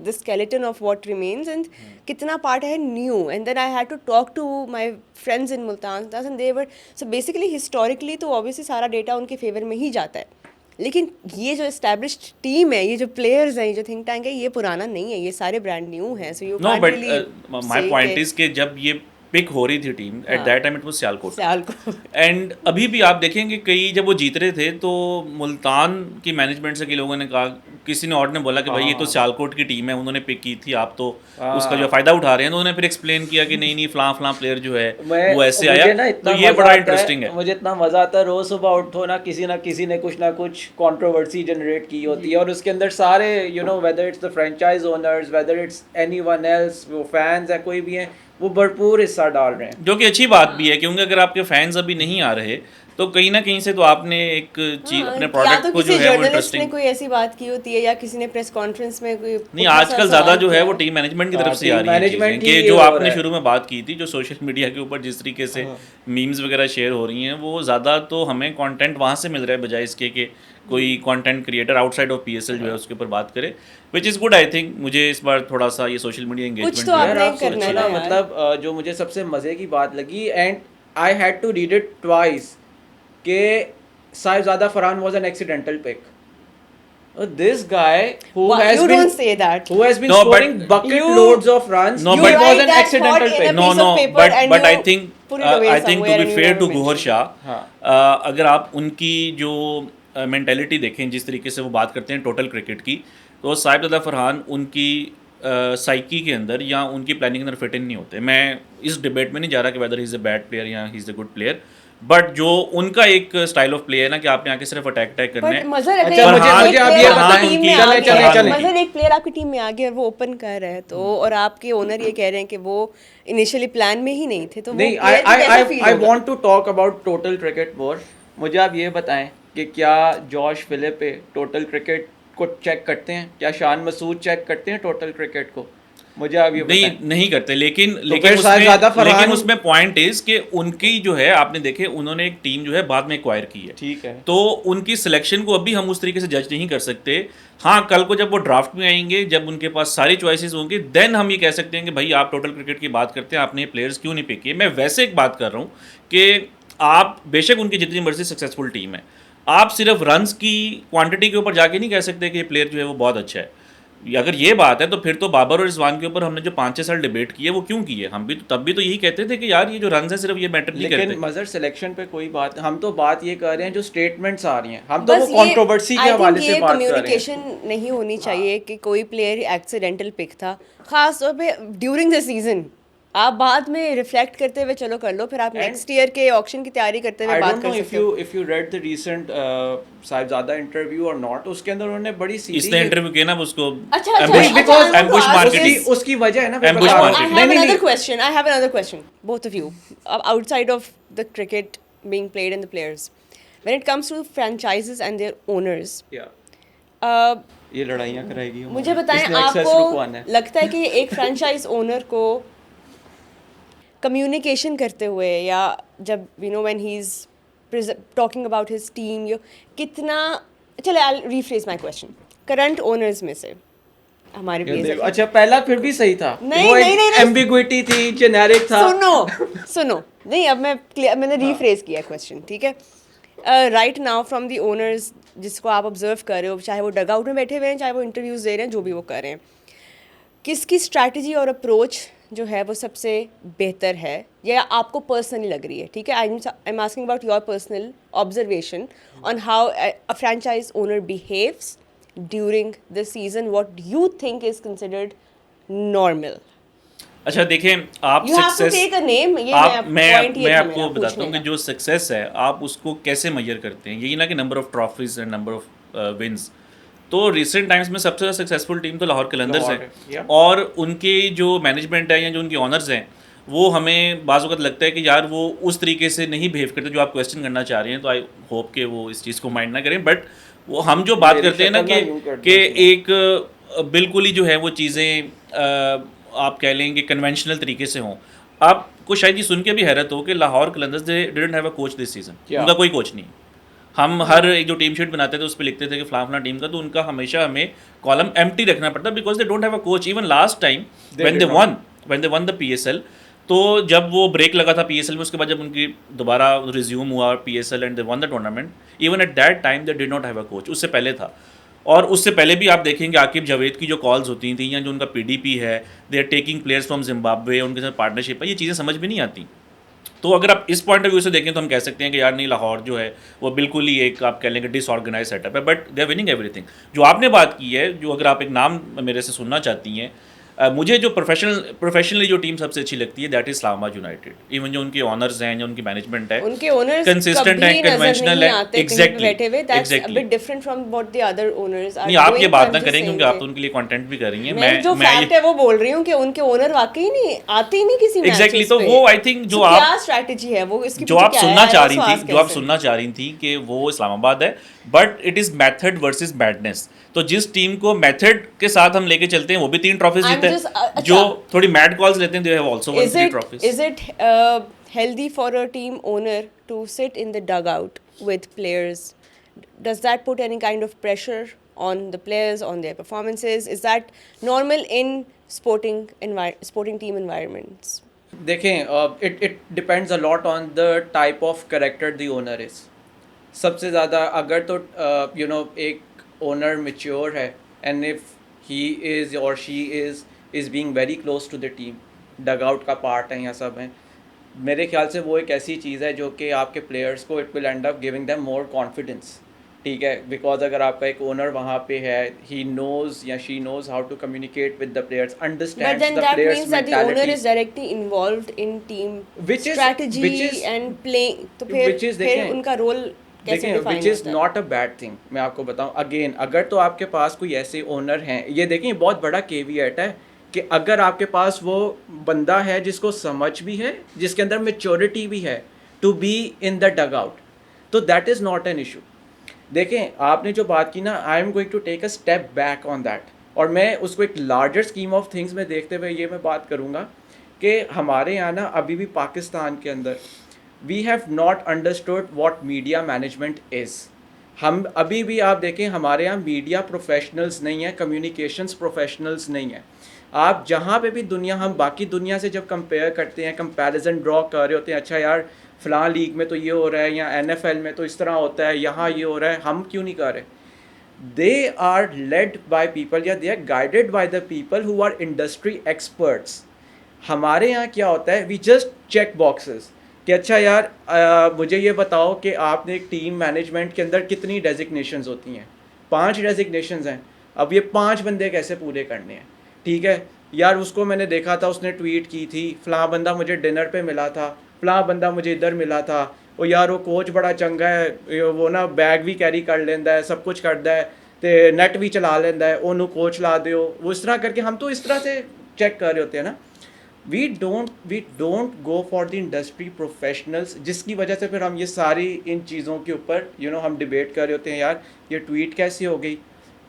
the skeleton of what remains and कितना पार्ट है new. And then I had to talk to my friends in Multan and they were so basically historically तो ऑब्वियसली सारा डेटा उनके फेवर में ही जाता है, लेकिन ये जो एस्टैब्लिश्ड टीम है, ये जो प्लेयर्स हैं, ये जो थिंक टैंक है, ये पुराना नहीं है, ये सारे ब्रांड न्यू हैं। So you know can't but really my point is कि जब ये पिक हो रही थी team, eight that time it was Sialkot. And अभी भी आप देखेंगे कई जब वो जीत रहे थे तो मुल्तान की मैनेजमेंट से कई लोगों ने कहा, किसी ने और ने बोला कि भाई ये तो सियालकोट की टीम है, उन्होंने पिक की थी, आप तो उसका जो फ़ायदा उठा रहे हैं। तो उन्होंने फिर एक्सप्लेन किया कि नहीं नहीं फलां प्लेयर जो है वो ऐसे आया। तो ये बड़ा इंटरेस्टिंग है। मुझे इतना मज़ा आता है, रोज़ सुबह उठो ना किसी ने कुछ ना कुछ कंट्रोवर्सी जनरेट की होती है, और उसके अंदर सारे whether it's the franchise owners, whether it's anyone else, वो फैंस हैं कोई भी हैं, वो भरपूर हिस्सा डाल रहे हैं, जो कि अच्छी बात भी है, क्योंकि अगर आपके फैंस अभी नहीं आ रहे तो कहीं ना कहीं से तो आपने एक चीज अपने या प्रोडक्ट तो को किसी जो है वो जर्नलिस्ट ने इंटरेस्टिंग कोई ऐसी बात की होती है या किसी ने प्रेस कॉन्फ्रेंस में कोई नहीं, पुट्ठा सा आजकल ज़्यादा सवाल जो है किया वो टीम मैनेजमेंट की तरफ से टीम आ रही है चीज़ें मैनेजमेंट कि ही जो हो आपने रहा है। शुरू में बात की थी, जो सोशल मीडिया के ऊपर जिस तरीके से मीम्स वगैरह शेयर हो रही हैं, वो ज़्यादा तो हमें कंटेंट वहाँ से मिल रहा है बजाय इसके कि कोई content creator outside of PSL जो है उसके ऊपर बात करे, which is good. I think मुझे इस बार थोड़ा सा ये सोशल मीडिया कुछ एंगेजमेंट तो जो है यार आपने आप करना सोचो है ना, ना यार। मतलब जो मुझे सबसे मज़े की बात लगी, and I had to read it twice, के Sahibzada Farhan was an accidental pick. This guy who Why- has you been don't say that. who has been No, but scoring bucket you- loads of runs, No, he but- was write an that accidental thought in a pick. No, piece no, of paper and but you I think put it away I think to somewhere be and you fair never to Gohar mention it. Shah, हाँ. अगर आप उनकी जो mentality देखें, जिस तरीके से वो बात करते हैं टोटल क्रिकेट की, तो साहिबजादा फरहान उनकी साइकी के अंदर या उनकी प्लानिंग के अंदर फिट इन नहीं होते। मैं इस डिबेट में नहीं जा रहा कि whether he is a bad player या he is a good player, but जो उनका एक स्टाइल ऑफ प्ले है ना कि आपने आके सिर्फ अटैक करना बट है। मजर अच्छा, मुझे आप ये बताएं, चले। मजर एक प्लेयर आपकी टीम में आ गया और वो ओपन कर रहा है तो, और आपके ओनर ये कह रहे हैं कि वो इनिशियली प्लान में ही नहीं थे, तो वो नहीं, player को कैसे feel आई होगा? Want to talk about total cricket more. मुझे आप ये बताएं कि क्या जॉश फिलिप टोटल क्रिकेट को चेक करते हैं? क्या शान मसूद चेक करते हैं टोटल क्रिकेट को? मुझे आप ये नहीं बताएं. नहीं करते, लेकिन फिर साहिबजादा फरहान- लेकिन उसमें पॉइंट इज कि उनकी जो है, आपने देखे उन्होंने एक टीम जो है बाद में एक्वायर की है, ठीक है. तो उनकी सिलेक्शन को अभी हम उस तरीके से जज नहीं कर सकते। हाँ, कल को जब वो ड्राफ्ट में आएंगे, जब उनके पास सारी चॉइसेस होंगी, देन हम ये कह सकते हैं कि भाई आप टोटल क्रिकेट की बात करते हैं, आपने ये प्लेयर्स क्यों नहीं पिक किए। मैं वैसे एक बात कर रहा हूँ कि आप बेशक उनकी जितनी मर्जी सक्सेसफुल टीम है, आप सिर्फ रन्स की क्वांटिटी के ऊपर जाके नहीं कह सकते कि ये प्लेयर जो है वो बहुत अच्छा है। अगर ये बात है तो फिर तो बाबर और रिजवान के ऊपर हमने जो 5-6 साल डिबेट किए वो क्यों किए? हम भी तो तब भी तो यही कहते थे कि यार ये जो रन है सिर्फ ये मैटर नहीं लेकिन करते। मजर सिलेक्शन पे कोई बात, हम तो बात ये कर रहे हैं जो स्टेटमेंट्स आ रही हैं, हम तो बस वो कंट्रोवर्सी के हवाले से बात कर रहे हैं. कम्युनिकेशन नहीं होनी चाहिए कि कोई प्लेयर एक्सीडेंटल पिक था, खास तौर पे ड्यूरिंग द सीजन। आप बाद में रिफ्लेक्ट करते हुए चलो कर लो, फिर आप नेक्स्ट ईयर के ऑक्शन की तैयारी करते हुए I बात don't कर know सकते हो। if you read the recent Sahibzada interview और नॉट, उसके अंदर उन्होंने बड़ी सीधी इसने इंटरव्यू किया ना उसको अच्छा, ambush- because- ambush marketing। उसकी वजह है ना, मैं Ambush बता रहा हूँ. marketing। I have नहीं, another नहीं, question. I have another question. Both of you, outside of the cricket being played and the players, when it comes to franchises and their owners, Yeah. uh, ये लड़ाइयाँ कराएगी हमारी. मुझे बताएं, इसने access रुकवाना आपको है. लगता है कि एक फ्रेंचाइज ओनर को कम्युनिकेशन करते हुए या जब when he is talking about his team, कितना, चले I rephrase my question, current owners में से हमारे ये देखो, PSL अच्छा पहला फिर भी सही था. नहीं, वो नहीं, नहीं। एम्बिग्विटी थी, जेनेरिक था. सुनो नहीं, अब मैंने रीफ्रेज किया क्वेश्चन, ठीक है? Right now from the owners जिसको आप ऑब्जर्व कर रहे हो, चाहे वो डग आउट में बैठे हुए हैं, चाहे वो इंटरव्यूज दे रहे हैं, जो भी वो कर रहे हैं, किसकी स्ट्रैटेजी और अप्रोच जो है वो सबसे बेहतर है या आपको पर्सनली लग रही है? ठीक है, I am asking about your personal observation on how a franchise owner behaves during the season, what you think is considered normal. अच्छा देखें, आप You have to success take a name, ये आप point ये मैं था आपको मेरा बताता हूँ पूछने कि जो सक्सेस है आप उसको कैसे मेजर करते हैं। यही ना कि number of trophies and number of wins. तो रिसेंट टाइम्स में सबसे ज़्यादा सक्सेसफुल टीम तो लाहौर कलंदर्स लाहौर है, है, yeah. और उनके जो मैनेजमेंट है या जो उनके ऑनर्स हैं, वो हमें बाज़ वक़्त लगता है कि यार वो उस तरीके से नहीं बिहेव करते जो आप क्वेश्चन करना चाह रहे हैं। तो आई होप कि वो इस चीज़ को माइंड ना करें, बट वो हम जो बात मेरी करते हैं ना शक्ल ना यूं कर कि दो। एक बिल्कुल ही जो है वो चीज़ें आप कह लें कि कन्वेंशनल तरीके से हों। आपको शायद ये सुन के भी हैरत हो कि Lahore Qalandars they didn't have a coach this season. Yeah. उनका कोई कोच नहीं। हम हर एक जो टीम शीट बनाते थे उस पर लिखते थे कि फलाना टीम का, तो उनका हमेशा हमें कॉलम एम्प्टी रखना पड़ता because they don't have a coach. Even last time when they one the PSL, तो जब वो ब्रेक लगा था PSL में, उसके बाद जब उनकी दोबारा रिज्यूम हुआ PSL and they one the tournament, even at that time they did not have a coach. उससे पहले था, और उससे पहले भी आप देखेंगे आकिब जावेद की जो कॉल्स होती थी या जो उनका PDP है, they are taking players from Zimbabwe, उनके साथ पार्टनरशिप है, ये चीज़ें समझ में नहीं आती। तो अगर आप इस पॉइंट ऑफ व्यू से देखें तो हम कह सकते हैं कि यार नहीं, लाहौर जो है वो बिल्कुल ही एक आप कह लेंगे डिसऑर्गेनाइज सेटअप है, but they are winning everything. जो आपने बात की है, जो अगर आप एक नाम मेरे से सुनना चाहती हैं, मुझे जो प्रोफेशनली जो टीम सबसे अच्छी लगती है that is Islamabad United. Even जो उनके ऑनर्स हैं, जो उनकी मैनेजमेंट है, उनके ओनर्स कंसिस्टेंट है, कन्वेंशनल है। Exactly that's a bit different from what the other owners are. नहीं, आप ये बात ना करेंगे क्योंकि आप तो उनके लिए कंटेंट भी कर रही हैं। मैं जो फैक्ट है वो बोल रही हूँ कि उनके ओनर वाकई नहीं आते ही नहीं किसी मैचेस पे। एग्जैक्टली, तो वो आई थिंक जो आप क्या स्ट्रेटजी है वो इसकी जो आप सुनना चाह रही थी, जो आप सुनना चाह रही थी कि वो इस्लामाबाद है, but it is method versus madness. तो जिस टीम को मेथड के साथ हम लेके चलते हैं वो भी 3 ट्रॉफीज जीते हैं, जो थोड़ी मैड कॉल्स लेते हैं they have also one 3 trophies. Is it healthy for a team owner to sit in the dugout with players? Does that put any kind of pressure on the players, on their performances? Is that normal in sporting team environments? देखें, it depends a lot on the type of character the owner is. सबसे ज़्यादा अगर तो एक owner mature है and if he is और she is being very close to the team, dugout का part है या सब हैं, मेरे ख्याल से वो एक ऐसी चीज़ है जो कि आपके प्लेयर्स को it will and up giving them more confidence. ठीक है, बिकॉज अगर आपका एक ओनर वहाँ पे है, ही नोज या she knows how to communicate with the players, understands the players mentality. But then that means that the owner is directly involved in team strategy and playing. तो फिर उनका रोल कैसे define होता है? which is not a bad thing। मैं आपको बताऊं again, अगर तो आपके पास कोई ऐसे ओनर हैं, ये देखें बहुत बड़ा केविएट है कि अगर आपके पास वो बंदा है जिसको समझ भी है, जिसके अंदर मेच्योरिटी भी है to be in the dugout, तो that is not an issue. देखें, आपने जो बात की ना, I am going to take a step back on that, और मैं उसको एक लार्जर स्कीम ऑफ थिंग्स में देखते हुए ये मैं बात करूँगा कि हमारे यहाँ ना अभी भी पाकिस्तान के अंदर we have not understood what media management is. हम अभी भी आप देखें हमारे यहाँ मीडिया प्रोफेशनल्स नहीं है, कम्युनिकेशंस प्रोफेशनल्स नहीं है। आप जहाँ पे भी दुनिया, हम बाकी दुनिया से जब कंपेयर करते हैं, कंपैरिजन ड्रॉ कर रहे होते हैं, अच्छा यार फ़लाँ लीग में तो ये हो रहा है, या NFL में तो इस तरह होता है, यहाँ ये हो रहा है, हम क्यों नहीं कर रहे? They are led by people या they are guided by the people who are industry experts. हमारे यहाँ क्या होता है, वी जस्ट चेक बॉक्सेस कि अच्छा यार मुझे ये बताओ कि आपने एक टीम मैनेजमेंट के अंदर कितनी डेजिग्नेशंस होती हैं? 5 डेजिग्नेशंस हैं। अब ये 5 बंदे कैसे पूरे करने हैं? ठीक है यार, उसको मैंने देखा था, उसने ट्वीट की थी, फ़लाँ बंदा मुझे डिनर पे मिला था, फ़लाँ बंदा मुझे इधर मिला था, और यार वो कोच बड़ा चंगा है, वो ना बैग भी कैरी कर लेंदा है, सब कुछ करता है, तो नेट भी चला लेंदा है, ओनू कोच ला दो। वो इस तरह करके हम तो इस तरह से चेक कर रहे होते हैं ना। We don't go for the industry professionals, जिसकी वजह से फिर हम ये सारी इन चीज़ों के ऊपर हम डिबेट कर रहे होते हैं। यार ये ट्वीट कैसी हो गई,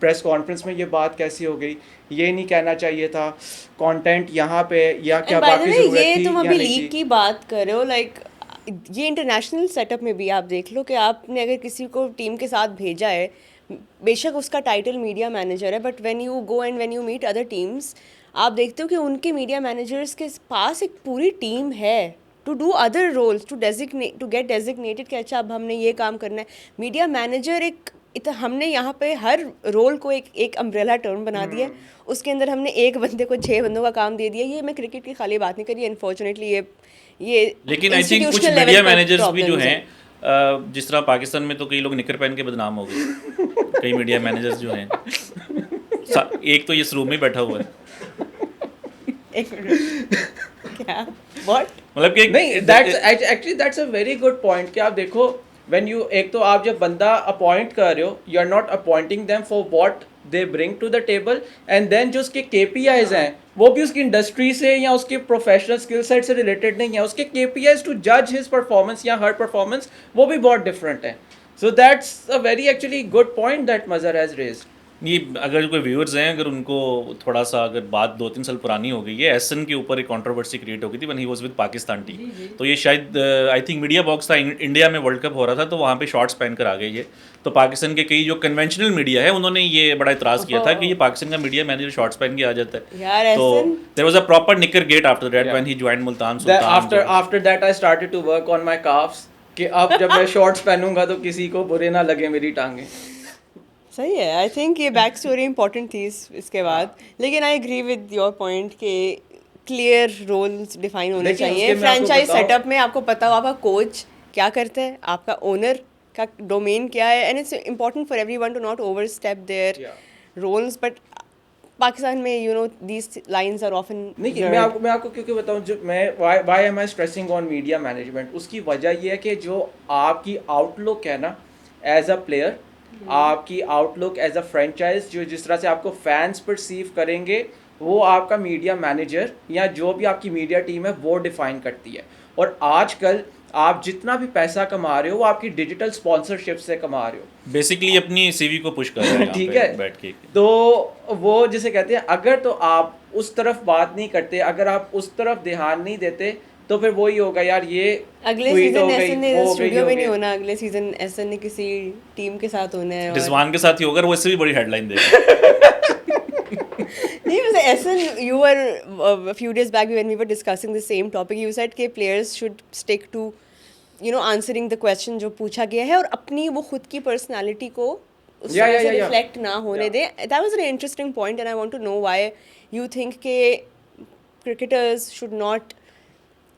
प्रेस कॉन्फ्रेंस में ये बात कैसी हो गई, ये नहीं कहना चाहिए था, कंटेंट यहाँ पे, या क्या बाकी ज़रूरत थी, ये तुम अभी नहीं लीग थी? की बात कर रहे हो, लाइक ये इंटरनेशनल सेटअप में भी आप देख लो कि आपने अगर किसी को टीम के साथ भेजा है, बेशक उसका टाइटल मीडिया मैनेजर है, but when you go and when you meet other teams, आप देखते हो कि उनके मीडिया मैनेजर्स के पास एक पूरी टीम है to do other roles, to get designated कि अच्छा अब हमने ये काम करना है। मीडिया मैनेजर हमने यहाँ पे हर रोल को एक अम्ब्रेला टर्म बना दिया, उसके अंदर हमने एक बंदे को 6 बंदों का काम दे दिया। ये मैं क्रिकेट की खाली बात नहीं करी, अनफॉर्चुनेटली ये लेकिन आई थिंक कुछ मीडिया मैनेजर्स भी जो हैं, जिस तरह पाकिस्तान में तो कई लोग निकर पहन के बदनाम हो गए, कई मीडिया मैनेजर्स जो हैं, एक तो ये इस रूम में बैठा हुआ है। क्या व्हाट मतलब कि नहीं, that's a very good point कि आप देखो, व्हेन यू, एक तो आप जब बंदा अपॉइंट कर रहे हो, you are not appointing them for what they bring to the table, and then जो उसके KPIs हैं वो भी उसकी इंडस्ट्री से या उसके प्रोफेशनल स्किल सेट से रिलेटेड नहीं है। उसके KPIs टू जज हिज परफॉर्मेंस या हर परफॉर्मेंस वो भी बहुत डिफरेंट है। So that's a very actually good point that Mazhar has raised. ये अगर कोई व्यूअर्स हैं, अगर उनको थोड़ा सा, अगर बात 2-3 साल पुरानी हो गई है, एसन के ऊपर एक कंट्रोवर्सी क्रिएट हो गई थी when he was with Pakistan team. तो ये शायद आई थिंक मीडिया बॉक्स था, इंडिया में वर्ल्ड कप हो रहा था, तो वहाँ पे शॉर्ट्स पहन कर आ गए ये। तो पाकिस्तान के कई जो कन्वेंशनल मीडिया है उन्होंने ये बड़ा इतराज़ किया था कि ये पाकिस्तान का मीडिया मैनेजर शॉर्ट्स पहन के आ जाता है। तो there was a proper nicker get after that when he joined Multan Sultan. After that I started to work on my calves कि अब जब मैं शॉर्ट्स पहनूंगा तो किसी को बुरे ना लगे मेरी टांगें। सही है। आई थिंक ये बैक स्टोरी इंपॉर्टेंट थी इसके बाद, लेकिन I agree with your point कि क्लियर रोल्स डिफाइन होने चाहिए। फ्रेंचाइज सेटअप में आपको पता हो आपका कोच क्या करता है, आपका ओनर का डोमेन क्या है, and it's important for everyone to not overstep their roles, but Pakistan में these lines are often नहीं blurred. मैं आपको क्योंकि बताऊं जो मैं why am I stressing on media management, उसकी वजह ये है कि जो आपकी आउटलुक है ना एज अ प्लेयर, आपकी आउटलुक एज अ फ्रेंचाइज, जो जिस तरह से आपको फैंस परसीव करेंगे वो आपका मीडिया मैनेजर या जो भी आपकी मीडिया टीम है वो डिफाइन करती है। और आजकल आप जितना भी पैसा कमा रहे हो वो आपकी डिजिटल स्पॉन्सरशिप से कमा रहे हो बेसिकली अपनी सीवी को पुश कर रहे हैं यहाँ ठीक पे है, बैठ के। तो वो जिसे कहते हैं अगर तो आप उस तरफ बात नहीं करते, अगर आप उस तरफ ध्यान नहीं देते तो फिर वही होगा यार, ये अगले tweet हो सीजन गई, एसन ने वो हो गई, स्टूडियो ये में हो नहीं गई। होना, अगले सीजन एसन ने किसी टीम के साथ होना है। और रिजवान के साथ ही होगा, वो इससे भी बड़ी हेडलाइन देगा। नहीं वैसे एसन, you were a few days back when we were discussing the same topic, you said कि players should stick to answering the question जो पूछा गया है और अपनी वो खुद की personality को उस Yeah, तरह yeah, से yeah, yeah. reflect ना होने दे। That was an interesting point and I want to know why you think कि cricketers should not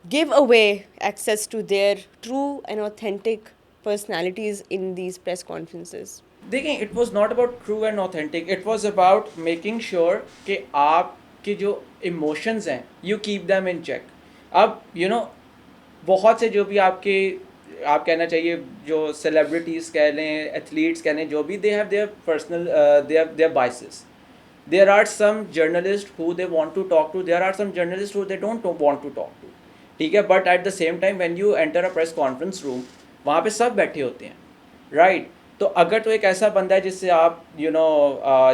give away access to their true and authentic personalities in these press conferences. देखें, it was not about true and authentic, it was about making sure कि आपके जो emotions हैं you keep them in check. अब बहुत से जो भी आपके आप कहना चाहिए जो सेलिब्रिटीज़ कह लें, एथलीट्स कह लें, जो भी they have their personal their biases. There are some journalist who they want to talk to, there are some journalist who they don't want to talk to, ठीक है। But at the same time when you enter a press conference room, वहाँ पे सब बैठे होते हैं, right? तो अगर तो एक ऐसा बंदा है जिससे आप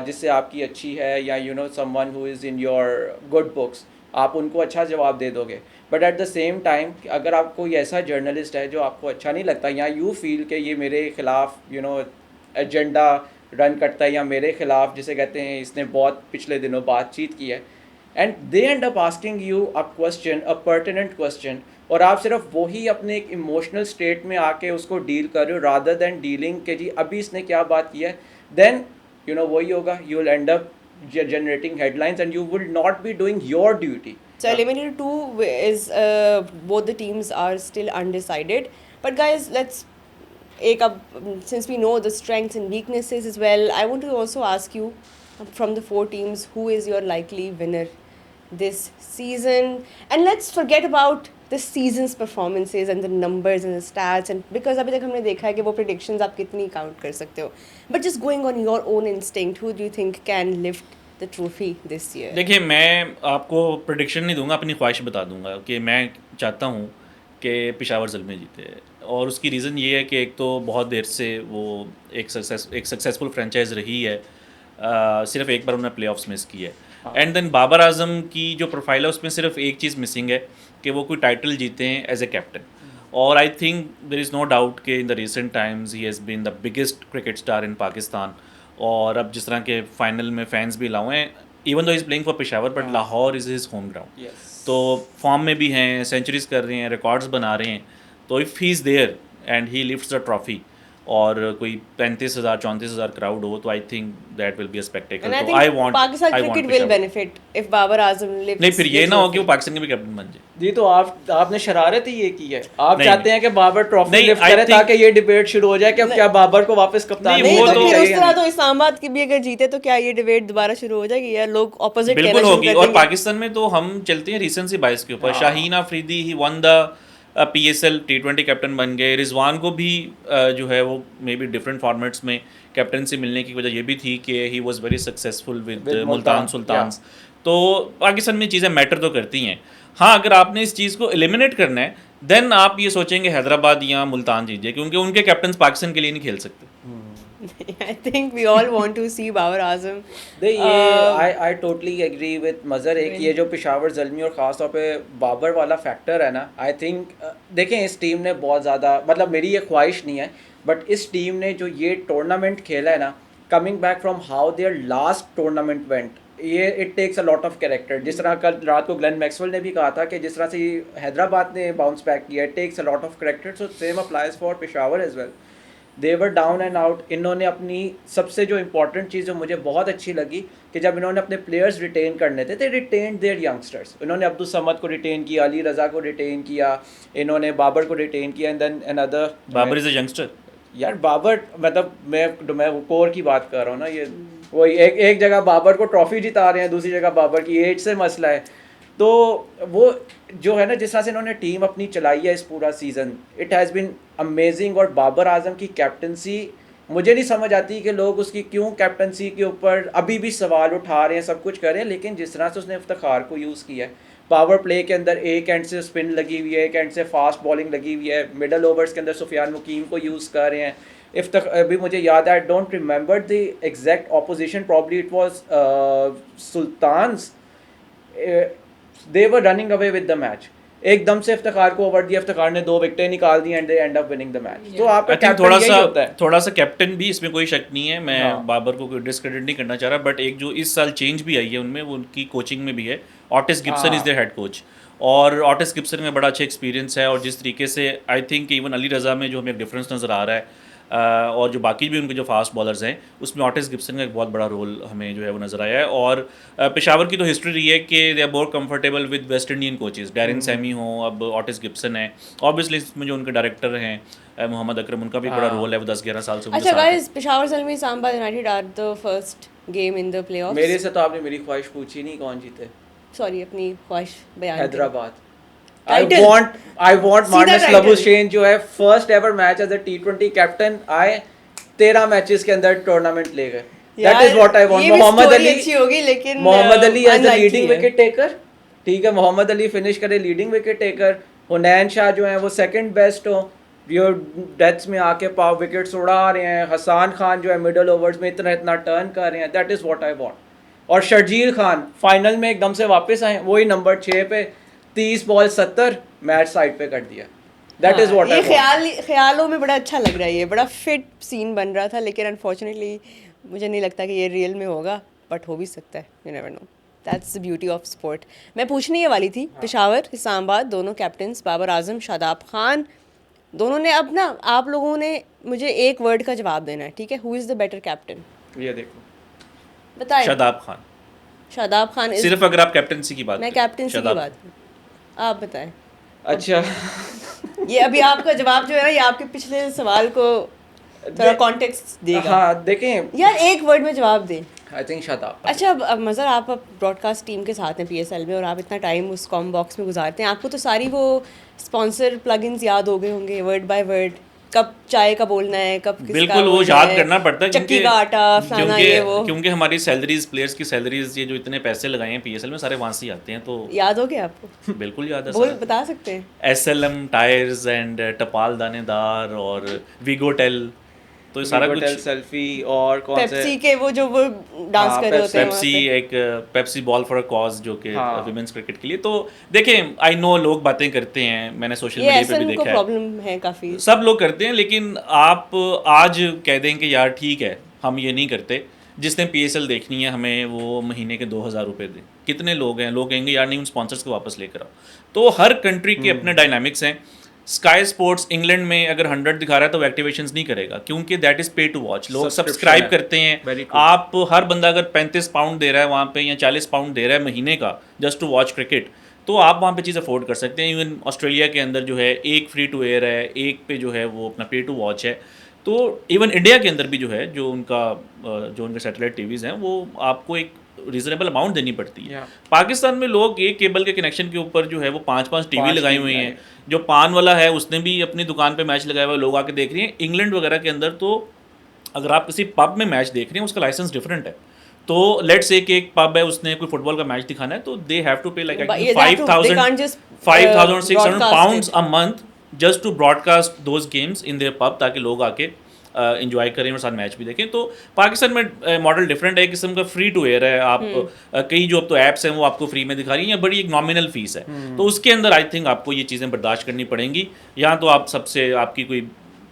जिससे आपकी अच्छी है या someone who is in your good books, आप उनको अच्छा जवाब दे दोगे। But at the same time अगर आप कोई ऐसा जर्नलिस्ट है जो आपको अच्छा नहीं लगता या यू फील कि ये मेरे खिलाफ एजेंडा रन करता है या मेरे खिलाफ जिसे कहते हैं इसने बहुत पिछले दिनों बातचीत की है, and they end up asking you a question, a pertinent question, और आप सिर्फ वही अपने एक इमोशनल स्टेट में आके उसको डील कर रहे हो रादर देन डीलिंग कि जी अभी इसने क्या बात की है, देन वही होगा, you will and up generating headlines and you will not be doing your duty. So eliminator 2 is both the teams are still undecided. But guys, let's since we know the strengths and weaknesses as well, I want to also ask you from the 4 teams, who is your likely winner this season? And let's forget about the season's performances and the numbers and the stats, and because अभी तक हमने देखा है कि वो predictions आप कितनी count कर सकते हो, but just going on your own instinct, who do you think can lift the trophy this year? देखिए, मैं आपको प्रेडिक्शन नहीं दूंगा, अपनी ख्वाहिश बता दूंगा कि मैं चाहता हूँ कि पेशावर ज़ल्मी जीते। और उसकी रीज़न ये है कि एक तो बहुत देर से वो एक सक्सेसफुल फ्रेंचाइज रही है, सिर्फ एक बार उन्होंने प्लेऑफ्स मिस की है। एंड देन बाबर आजम की जो प्रोफाइल है उसमें सिर्फ एक चीज़ मिसिंग है कि वो कोई टाइटल जीते हैं एज ए कैप्टन। और I think there is no doubt कि in the recent times he has been the biggest cricket star in Pakistan. और अब जिस तरह के फाइनल में फैंस भी लाए हैं, even though is playing for Peshawar, but Lahore is his home ground. तो फॉर्म में भी हैं, सेंचुरीज कर रहे हैं, रिकॉर्ड्स बना रहे हैं। तो if he is there and he lifts the trophy और कोई 35,000 34,000 क्राउड हो, तो I think that will be a spectacle. And I तो think I want Pakistan cricket will benefit if Babar Azam lifts नहीं, फिर the ये ना हो कि trophy. वो पाकिस्तान के भी कैप्टन बन जाए। जी, तो आपने शरारत ही ये की है, आप नहीं, चाहते हैं कि बाबर ट्रॉफी नहीं, लिफ्ट I करे think- ताकि ये डिबेट शुरू हो जाए कि अब क्या बाबर को वापस कप्तान नहीं, नहीं वो तो तो फिर उस चाहिए तरह नहीं? तो इस्लामाबाद की भी अगर जीते तो क्या ये डिबेट दोबारा शुरू हो जाएगी या लोग ऑपोजिट कहना बिल्कुल शुरू होगी। कर और देंगे? पाकिस्तान में तो हम चलते हैं रीसेंसी बाइस के ऊपर। Shaheen Afridi he won the PSL T20 captain बन गए। रिजवान को भी जो है वो मे बी डिफरेंट फॉर्मेट्स में कैप्टनसी मिलने की वजह ये भी थी कि he was very successful with Multan Sultans. तो पाकिस्तान में चीज़ें मैटर तो करती हैं। हाँ, अगर आपने इस चीज़ को एलिमिनेट करना है देन आप ये सोचेंगे हैदराबाद या मुल्तान जीत जाए, क्योंकि उनके कैप्टन पाकिस्तान के लिए नहीं खेल सकते। I think we all want to see Babar Azam. ये I totally agree with Mazhar. एक ये जो पेशावर ज़ल्मी और ख़ास तौर पे बाबर वाला फैक्टर है ना, आई थिंक देखें इस टीम ने बहुत ज़्यादा, मतलब मेरी ये ख्वाहिश नहीं है, बट इस टीम ने जो ये टूर्नामेंट खेला है ना, coming back from how their last tournament went, ये it takes a lot of character. जिस तरह कल रात को ग्लेन मैक्सवेल ने भी कहा था कि जिस तरह से हैदराबाद ने बाउंस बैक किया, it takes a lot of character, so same applies for Peshawar as well. They were down and out. इन्होंने अपनी सबसे जो इम्पोर्टेंट चीज़ जो मुझे बहुत अच्छी लगी कि जब इन्होंने अपने प्लेयर्स रिटेन करने थे, दे रिटेन देयर यंगस्टर्स। इन्होंने अब्दुल समद को रिटेन किया, अली रज़ा को रिटेन किया, इन्होंने बाबर को रिटेन किया, and then another Babar is a youngster. यार बाबर, मतलब मैं कोर की बात कर रहा हूँ ना, ये वही एक जगह बाबर को ट्रॉफी जिता रहे हैं, दूसरी जगह बाबर की एज से मसला है। तो वो जो है ना, जिस तरह से इन्होंने टीम अपनी चलाई है इस पूरा season, it has been amazing. और बाबर आजम की कैप्टनसी मुझे नहीं समझ आती कि लोग उसकी क्यों कैप्टनसी के ऊपर अभी भी सवाल उठा रहे हैं, सब कुछ कर रहे हैं, लेकिन जिस तरह से उसने इफ्तिखार को यूज़ किया है पावर प्ले के अंदर, एक एंड से स्पिन लगी हुई है, एक एंड से फास्ट बॉलिंग लगी हुई है, मिडल ओवर्स के अंदर सुफियान मुकीम को यूज़ कर रहे हैं। अभी मुझे याद है, I don't remember the exact opposition, probably it was Sultans, they were running away with the match, एकदम से इफ्तिखार को ओवर दिया, इफ्तिखार ने 2 विकेटें निकाल दी and they end up winning the match. तो आपका कैप्टन यही होता है। थोड़ा सा कैप्टन भी, इसमें कोई शक नहीं है, मैं हाँ। बाबर को कोई डिस्क्रेडिट नहीं करना चाह रहा, बट एक जो इस साल चेंज भी आई है उनमें, वो उनकी कोचिंग में भी है। Ottis Gibson is their head coach, और ऑटिस गिब्सन में बड़ा अच्छा एक्सपीरियंस है, और जिस तरीके से I think even Ali Raza में जो हमें एक डिफरेंस नज़र आ रहा है, और जो बाकी भी उनके जो फास्ट बॉलर्स हैं उसमें ऑटिस गिब्सन का एक बहुत बड़ा रोल हमें जो है वो नज़र आया है। और पेशावर की तो हिस्ट्री रही है कि they are more comfortable with West Indian coaches, Darren Sammy हो, अब ऑटिस गिब्सन है, ऑब्वियसली इसमें जो उनके डायरेक्टर हैं मोहम्मद अकरम, उनका भी बड़ा रोल है, वो 10-11 साल से उनके अच्छा साथ है। Guys, Peshawar Zalmi Islamabad United are the first game in the playoffs. मेरे से तो आपने मेरी ख्वाहिश पूछी नहीं, कौन जीते? सॉरी, अपनी ख्वाहिश बयान करें। हैदराबाद। Title. I want सीधा Marnus title. Labuschagne जो है first ever match as a T20 captain आए, 13 मैचेस के अंदर टूर्नामेंट ले गए। That is what I want. ये भी मोहम्मद story अली अच्छी होगी, लेकिन Mohammad Ali as the unlikely leading है। विकेट टेकर, ठीक है, मोहम्मद अली फिनिश करे leading wicket taker, Hunain Shah जो है वो सेकंड बेस्ट हो, जो डेथ्स में आके पाव विकेट्स उड़ा रहे हैं, हसान खान जो है मिडल ओवर्स में इतना इतना टर्न कर रहे हैं, that is what I want. और शर्जील खान फाइनल में एकदम से वापस आए, वही नंबर 6 पे 30 बॉल 70 मैच साइड पे कर दिया। That is what I want. ख्यालों में बड़ा अच्छा लग रहा है, ये बड़ा फिट सीन बन रहा था, लेकिन अनफॉर्चुनेटली मुझे नहीं लगता कि ये रियल में होगा, बट हो भी सकता है, you never know. That's the beauty of sport. मैं पूछने ये वाली थी, पेशावर इस्लामाबाद दोनों कैप्टन्स बाबर आजम शादाब खान दोनों ने, अब ना आप लोगों ने मुझे एक वर्ड का जवाब देना है, ठीक है? Who is the better captain? ये देखो, बताएं। शादाब खान। शादाब खान is- सिर्फ अगर आप कैप्टनसी की बात मैं करें, कैप्टनसी की शादाब। बात, आप बताएं। अच्छा ये अभी आपका जवाब जो है ना, ये आपके पिछले सवाल को थोड़ा कॉन्टेक्स्ट देगा। हाँ देखें, यार एक वर्ड में जवाब दें। I think Shadab. अच्छा, अब मज़र, आप ब्रॉडकास्ट टीम के साथ हैं PSL में, और आप इतना टाइम उस कॉम बॉक्स में गुजारते हैं, आपको तो सारी वो स्पॉन्सर प्लगइन्स याद हो गए होंगे वर्ड बाय वर्ड, कब चाय का बोलना है, कब किसका बिल्कुल, वो बोलना याद है, करना पड़ता है, चक्की का आटा, फलाना ये वो। क्योंकि हमारी सैलरीज, प्लेयर्स की सैलरीज, ये जो इतने पैसे लगाए हैं PSL में, सारे वहाँ से ही आते हैं, तो याद हो गया आपको? बिल्कुल याद है। बोल बता सकते हैं? SLM टायर्स एंड टपाल दानेदार और वीगोटेल, तो ये सारा कुछ, सेल्फी और कौन से पेप्सी के वो जो वो डांस हाँ, कर रहे होते हैं वहाँ पेप्सी, पे। एक Pepsi ball for a cause, जो कि हाँ। विमेंस क्रिकेट के लिए। तो देखें, आई नो लोग बातें करते हैं, मैंने सोशल ये मीडिया पे ऐसा भी को देखा है, प्रॉब्लम है काफ़ी। सब लोग करते हैं, लेकिन आप आज कह दें कि यार ठीक है हम ये नहीं करते, जिसने PSL देखनी है हमें वो महीने के 2000 रुपये दें। कितने लोग हैं, लोग कहेंगे यार नहीं, उन स्पॉन्सर्स को वापस लेकर आओ। तो हर कंट्री के अपने डायनामिक्स हैं। स्काई स्पोर्ट्स इंग्लैंड में अगर 100 दिखा रहा है तो एक्टिवेशंस नहीं करेगा, क्योंकि दैट इज़ पे टू वॉच, लोग Subscription सब्सक्राइब है। करते हैं। Very cool. आप हर बंदा अगर 35 पाउंड दे रहा है वहाँ पे, या 40 पाउंड दे रहा है महीने का जस्ट टू वॉच क्रिकेट, तो आप वहाँ पे चीज़ अफोर्ड कर सकते हैं। इवन ऑस्ट्रेलिया के अंदर जो है एक फ्री टू एयर है, एक पे जो है वो अपना पे टू वॉच है। तो इवन इंडिया के अंदर भी जो है, जो उनके सैटेलाइट टीवीज़ हैं, वो आपको एक रीजनेबल अमाउंट देनी पड़ती है। Yeah. पाकिस्तान में लोग एक केबल के कनेक्शन के ऊपर जो है वो 5-5 टीवी 5 लगाई TV हुई हैं। लगाए। जो पान वाला है उसने भी अपनी दुकान पे मैच लगाया हुआ है, लोग आके देख रहे हैं। इंग्लैंड वगैरह के अंदर तो अगर आप किसी पब में मैच देख रहे हैं, उसका लाइसेंस डिफरेंट है। तो लेट्स से कि एक पब है, उसने कोई फुटबॉल का मैच दिखाना है, तो they have to pay like But they can't just, 5,600 broadcast pounds it. A month just to broadcast those games in their pub, ताकि लोग आके इंजॉय करें और साथ मैच भी देखें। तो पाकिस्तान में मॉडल डिफरेंट है, एक किस्म का फ्री टू एयर है। आप कई जो अब तो ऐप्स हैं वो आपको फ्री में दिखा रही हैं, या बड़ी एक नॉमिनल फीस है, तो उसके अंदर आई थिंक आपको ये चीज़ें बर्दाश्त करनी पड़ेंगी। यहाँ तो आप सबसे, आपकी कोई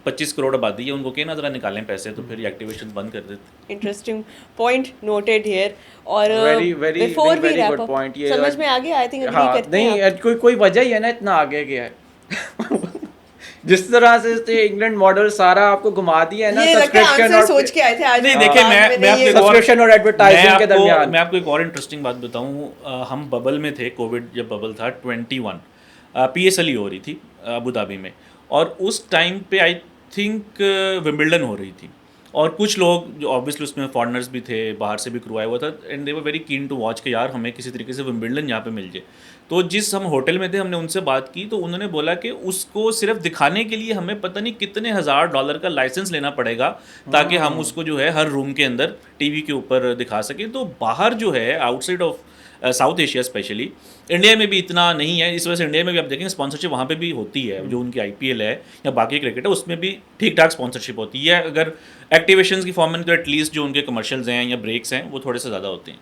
25 करोड़ आबादी है, उनको कहना ज़रा निकालें पैसे, तो फिर एक्टिवेशन बंद कर देते। Interesting point noted here. और very before we very wrap good up, point ये समझ में आ गया, आई थिंक हाँ, एग्री करते हैं नहीं आप। कोई वजह ही है ना इतना आगे गया है जिस तरह से इंग्लैंड मॉडल सारा आपको घुमा दिया है ना, ये लगता है सब्सक्रिप्शन आंसर और सोच के आए थे आज। नहीं, देखिए, मैं आपको एक और- सब्सक्रिप्शन और एडवर्टाइजिंग के दरमियान मैं आपको एक और इंटरेस्टिंग बात बताऊं। हम बबल में थे, कोविड जब बबल था 21, PSL ही हो रही थी अबू धाबी में, और उस टाइम पे आई थिंक विंबलडन हो रही थी, और कुछ लोग जो ऑब्वियसली उसमें फॉरनर्स भी थे, बाहर से भी क्रू आया हुआ था, and they were very keen to watch कि यार हमें किसी तरीके से विंबलडन यहाँ पे मिल जाए। तो जिस हम होटल में थे हमने उनसे बात की, तो उन्होंने बोला कि उसको सिर्फ दिखाने के लिए हमें पता नहीं कितने $1000 का लाइसेंस लेना पड़ेगा ताकि हम उसको जो है हर रूम के अंदर टीवी के ऊपर दिखा सकें। तो बाहर जो है outside of south Asia specially, India में भी इतना नहीं है। इस वजह से इंडिया में भी आप देखेंगे स्पॉन्सरशिप वहाँ पे भी होती है, जो उनकी आईपीएल है या बाकी क्रिकेट है उसमें भी ठीक ठाक स्पॉन्सरशिप होती है। अगर एक्टिवेशंस की फॉर्म में तो एटलीस्ट जो उनके कमर्शियल्स हैं या ब्रेक्स हैं वो थोड़े से ज़्यादा होते हैं।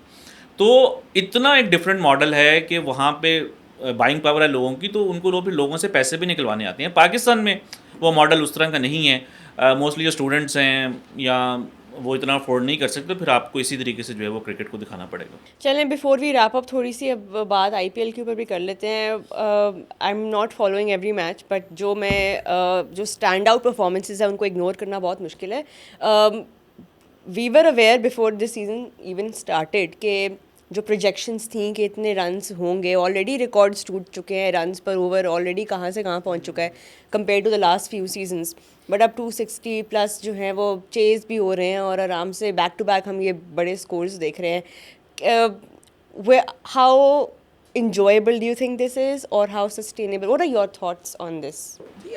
तो इतना एक डिफरेंट मॉडल है कि वहाँ पे बाइंग पावर है लोगों की, तो उनको लोग फिर लोगों से पैसे भी निकलवाने आते हैं। पाकिस्तान में वो मॉडल उस तरह का नहीं है। मोस्टली जो स्टूडेंट्स हैं या वो इतना अफोर्ड नहीं कर सकते, फिर आपको इसी तरीके से जो है वो क्रिकेट को दिखाना पड़ेगा। चलें बिफोर वी रैप अप थोड़ी सी अब बात आईपीएल के ऊपर भी कर लेते हैं। I am not following every match, but जो मैं जो स्टैंड आउट परफॉर्मेंसेज है उनको इग्नोर करना बहुत मुश्किल है। We were aware before this season even started कि जो प्रोजेक्शंस थी कि इतने रन्स होंगे, ऑलरेडी रिकॉर्ड्स टूट चुके हैं रन्स पर ओवर, ऑलरेडी कहाँ से कहाँ पहुँच चुका है compare to the last few seasons. But अब 260 प्लस जो हैं वो चेज़ भी हो रहे हैं और आराम से बैक टू बैक हम ये बड़े स्कोर्स देख रहे हैं। How enjoyable do you think this is, or how sustainable? What are your thoughts on this?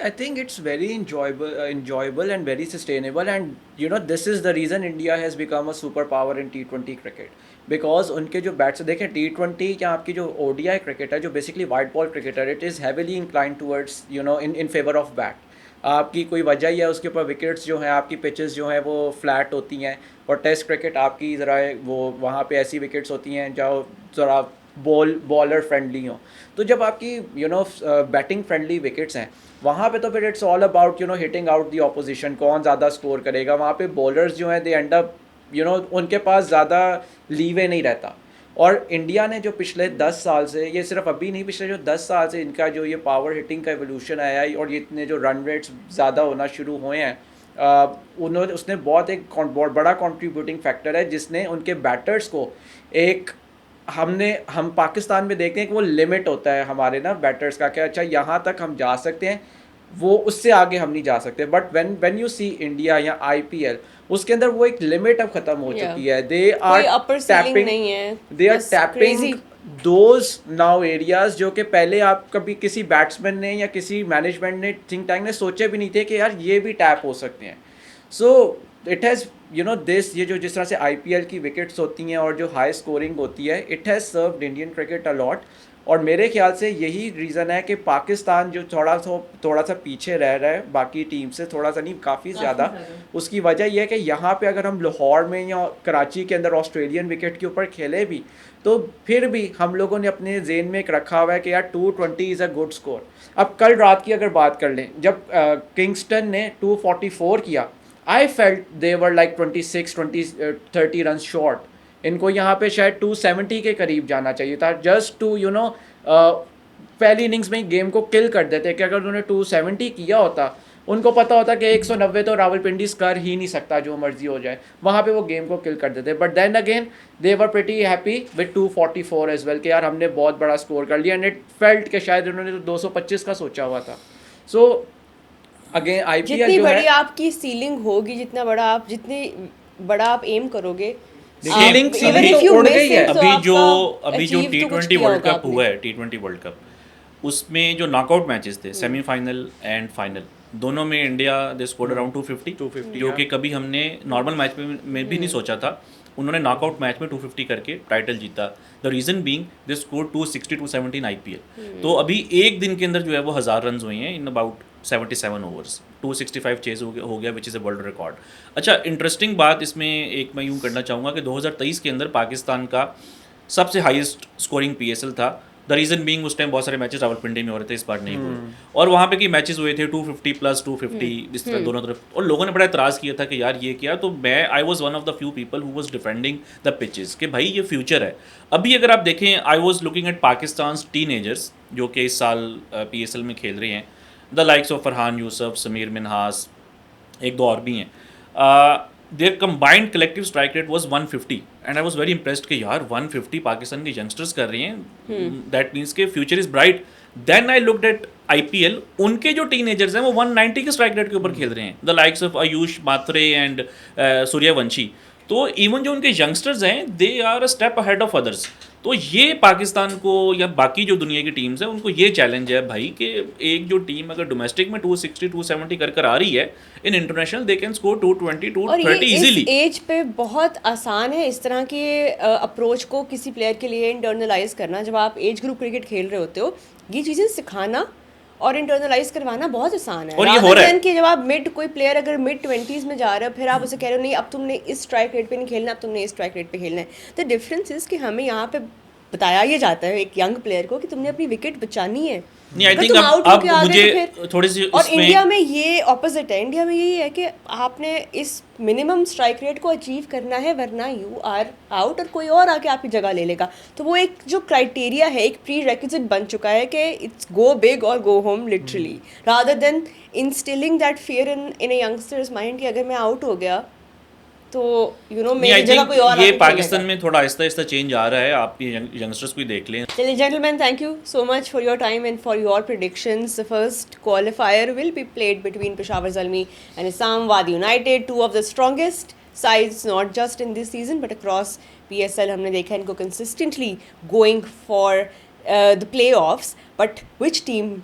I think it's very enjoyable and very sustainable, and you know this is the reason India has become a superpower in T20 cricket, because उनके जो bats देखें T20 या आपकी जो ODI cricket है जो basically white ball cricket है, it is heavily inclined towards you know in favour of bat. आपकी कोई वजह ही है उसके ऊपर विकेट्स जो हैं आपकी पिचेस जो हैं वो फ्लैट होती हैं, और टेस्ट क्रिकेट आपकी ज़रा वो वहाँ पे ऐसी विकेट्स होती हैं जो ज़रा बॉलर फ्रेंडली हो। तो जब आपकी you know batting friendly wickets हैं वहाँ पे तो फिर it's all about you know hitting out the opposition, कौन ज़्यादा स्कोर करेगा। वहाँ पे बॉलर्स जो हैं they end up you know उनके पास ज़्यादा लीवे नहीं रहता। और इंडिया ने जो पिछले 10 साल से, ये सिर्फ अभी नहीं, पिछले जो 10 साल से इनका जो ये पावर हिटिंग का एवोल्यूशन आया है और ये इतने जो रन रेट्स ज़्यादा होना शुरू हुए हैं, उसने बहुत बहुत बड़ा कंट्रीब्यूटिंग फैक्टर है जिसने उनके बैटर्स को एक हम पाकिस्तान में देखते हैं कि वो लिमिट होता है हमारे ना बैटर्स का, कि अच्छा यहाँ तक हम जा सकते हैं, वो उससे आगे हम नहीं जा सकते। But when you see India या आईपीएल, उसके अंदर वो एक लिमिट अब खत्म हो चुकी है। They are tapping those now areas जो कि पहले आप कभी किसी बैट्समैन ने या किसी मैनेजमेंट ने थिंक टैंक ने सोचे भी नहीं थे कि यार ये भी टैप हो सकते हैं। So it has you know this, ये जो जिस तरह से आईपीएल की विकेट्स होती हैं और जो हाई स्कोरिंग होती है, it has served Indian cricket a lot. और मेरे ख्याल से यही रीज़न है कि पाकिस्तान जो थोड़ा सा पीछे रह रहा है बाकी टीम से, थोड़ा सा नहीं काफ़ी ज़्यादा। उसकी वजह यह है कि यहाँ पे अगर हम लाहौर में या कराची के अंदर ऑस्ट्रेलियन विकेट के ऊपर खेले भी, तो फिर भी हम लोगों ने अपने जेन में एक रखा हुआ है कि यार 220 इज़ अ गुड स्कोर। अब कल रात की अगर बात कर लें, जब किंगस्टन ने 244 किया, I felt they were like 30 run short. इनको यहाँ पे शायद 270 के करीब जाना चाहिए था, जस्ट टू यू नो पहली इनिंग्स में गेम को किल कर देते। कि अगर उन्होंने 270 किया होता, उनको पता होता कि 190 तो रावलपिंडी कर ही नहीं सकता, जो मर्जी हो जाए, वहाँ पे वो गेम को किल कर देते। But then again they were pretty happy with 244 as well, कि यार हमने बहुत बड़ा स्कोर कर लिया, एंड इट फेल्ट कि शायद उन्होंने तो 225 का सोचा हुआ था। सो अगेन आईपीएल जितनी जो बड़ी है, आपकी सीलिंग होगी, जितनी बड़ा आप एम करोगे, सीलिंग even तो if you उड़ miss गई है। it, तो अभी जो achieve तो कुछ T20 किया वर्ल्ड होगा कप हुआ है, T20 वर्ल्ड कप, उसमें जो नॉकआउट मैचेस थे, सेमीफाइनल एंड फाइनल, दोनों में इंडिया दे स्कोर्ड अराउंड 250 जो कि कभी हमने नॉर्मल मैच में भी नहीं सोचा था। उन्होंने नॉकआउट मैच में 250 करके टाइटल जीता। The reason being they score 260 270 in IPL. तो अभी एक दिन के अंदर जो है वो 1000 रन हुए हैं इन अबाउट 77 ओवर्स, 265 चेज हो गया which is a world record. अच्छा, इंटरेस्टिंग बात इसमें एक मैं यूँ करना चाहूँगा कि 2023 के अंदर पाकिस्तान का सबसे हाईएस्ट स्कोरिंग पीएसएल था। द रीज़न बीइंग उस टाइम बहुत सारे मैचेस रावलपिंडी में हो रहे थे, इस बार नहीं हुए, और वहाँ पे की मैचेस हुए थे 250 प्लस 250 इस तरह दोनों तरफ, और लोगों ने बड़ा एतराज़ किया था कि यार ये क्या। तो मैं I was one of the few people who was defending the pitches कि भाई ये फ्यूचर है। अभी अगर आप देखें, I was looking at Pakistan teenagers जो कि इस साल पीएसएल में खेल रहे हैं, the likes of Farhan Yusuf, Sameer Minhas, एक दो और भी हैं। their combined collective strike rate was 150 and I was very impressed कि यार 150 पाकिस्तान के यंगस्टर्स कर रही हैं, that means के future is bright. Then I looked at IPL, उनके जो टीनेजर्स हैं वो 190 के स्ट्राइक रेट के ऊपर खेल रहे हैं, the likes of Ayush Mhatre and Sooryavanshi. तो इवन जो उनके यंगस्टर्स हैं they are a step ahead of others. तो ये पाकिस्तान को या बाकी जो दुनिया की टीम्स हैं उनको ये चैलेंज है भाई कि एक जो टीम अगर डोमेस्टिक में 260 270 कर आ रही है, in international they can score 220 230 easily. इस एज पे बहुत आसान है इस तरह के अप्रोच को किसी प्लेयर के लिए इंटरनलाइज करना. जब आप एज ग्रुप क्रिकेट खेल रहे होते हो, ये चीज़ें सिखाना और इंटरनलाइज करवाना बहुत आसान है. और ये हो रहा है कि जब आप कोई प्लेयर अगर मिड 20s में जा रहे हो, फिर आप उसे कह रहे हो नहीं अब तुमने इस स्ट्राइक रेट पे नहीं खेलना, अब तुमने इस स्ट्राइक रेट पे खेलना है. द डिफरेंस इज कि हमें यहाँ पे बताया ये जाता है एक यंग प्लेयर को कि तुमने अपनी विकेट बचानी है. नहीं, आई थिंक अब मुझे थोड़ी सी और इंडिया में ये ऑपोजिट है. इंडिया में यही है कि आपने इस मिनिमम स्ट्राइक रेट को अचीव करना है, वरना यू आर आउट और कोई और आके आपकी जगह ले लेगा. तो वो एक जो क्राइटेरिया है, एक प्री रेक्विजिट बन चुका है कि इट्स गो बिग और go home literally, rather than instilling that fear in A youngsters mind कि अगर मैं आउट हो गया तो यू नो मेरी जगह कोई और ये पाकिस्तान में थोड़ा आहिस्ता आहिस्ता चेंज आ रहा है. आप ये यंगस्टर्स को देख लें. Ladies and gentlemen, thank you so much for your time and for your predictions. The first qualifier will be played between Peshawar Zalmi and Islamabad United, two of the strongest sides not just in this season but across PSL. हमने देखा इनको consistently going for the playoffs. But which team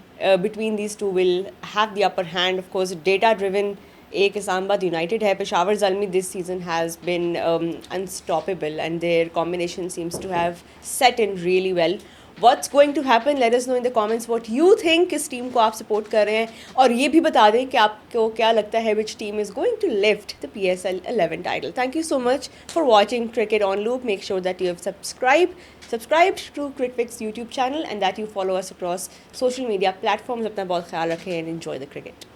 between these two will have the upper hand? Of course, data-driven. एक Islamabad United है. Peshawar Zalmi this season has been unstoppable and their combination seems to have set in really well. What's going to happen, let us know in the comments what you think. किस team को आप support कर रहे हैं, और ये भी बता दें कि आपको क्या लगता है which team is going to lift the PSL 11 title. Thank you so much for watching cricket on loop. Make sure that you have subscribed to CritFix YouTube channel and that you follow us across social media platforms. अपना बहुत ख्याल रखें and enjoy the cricket.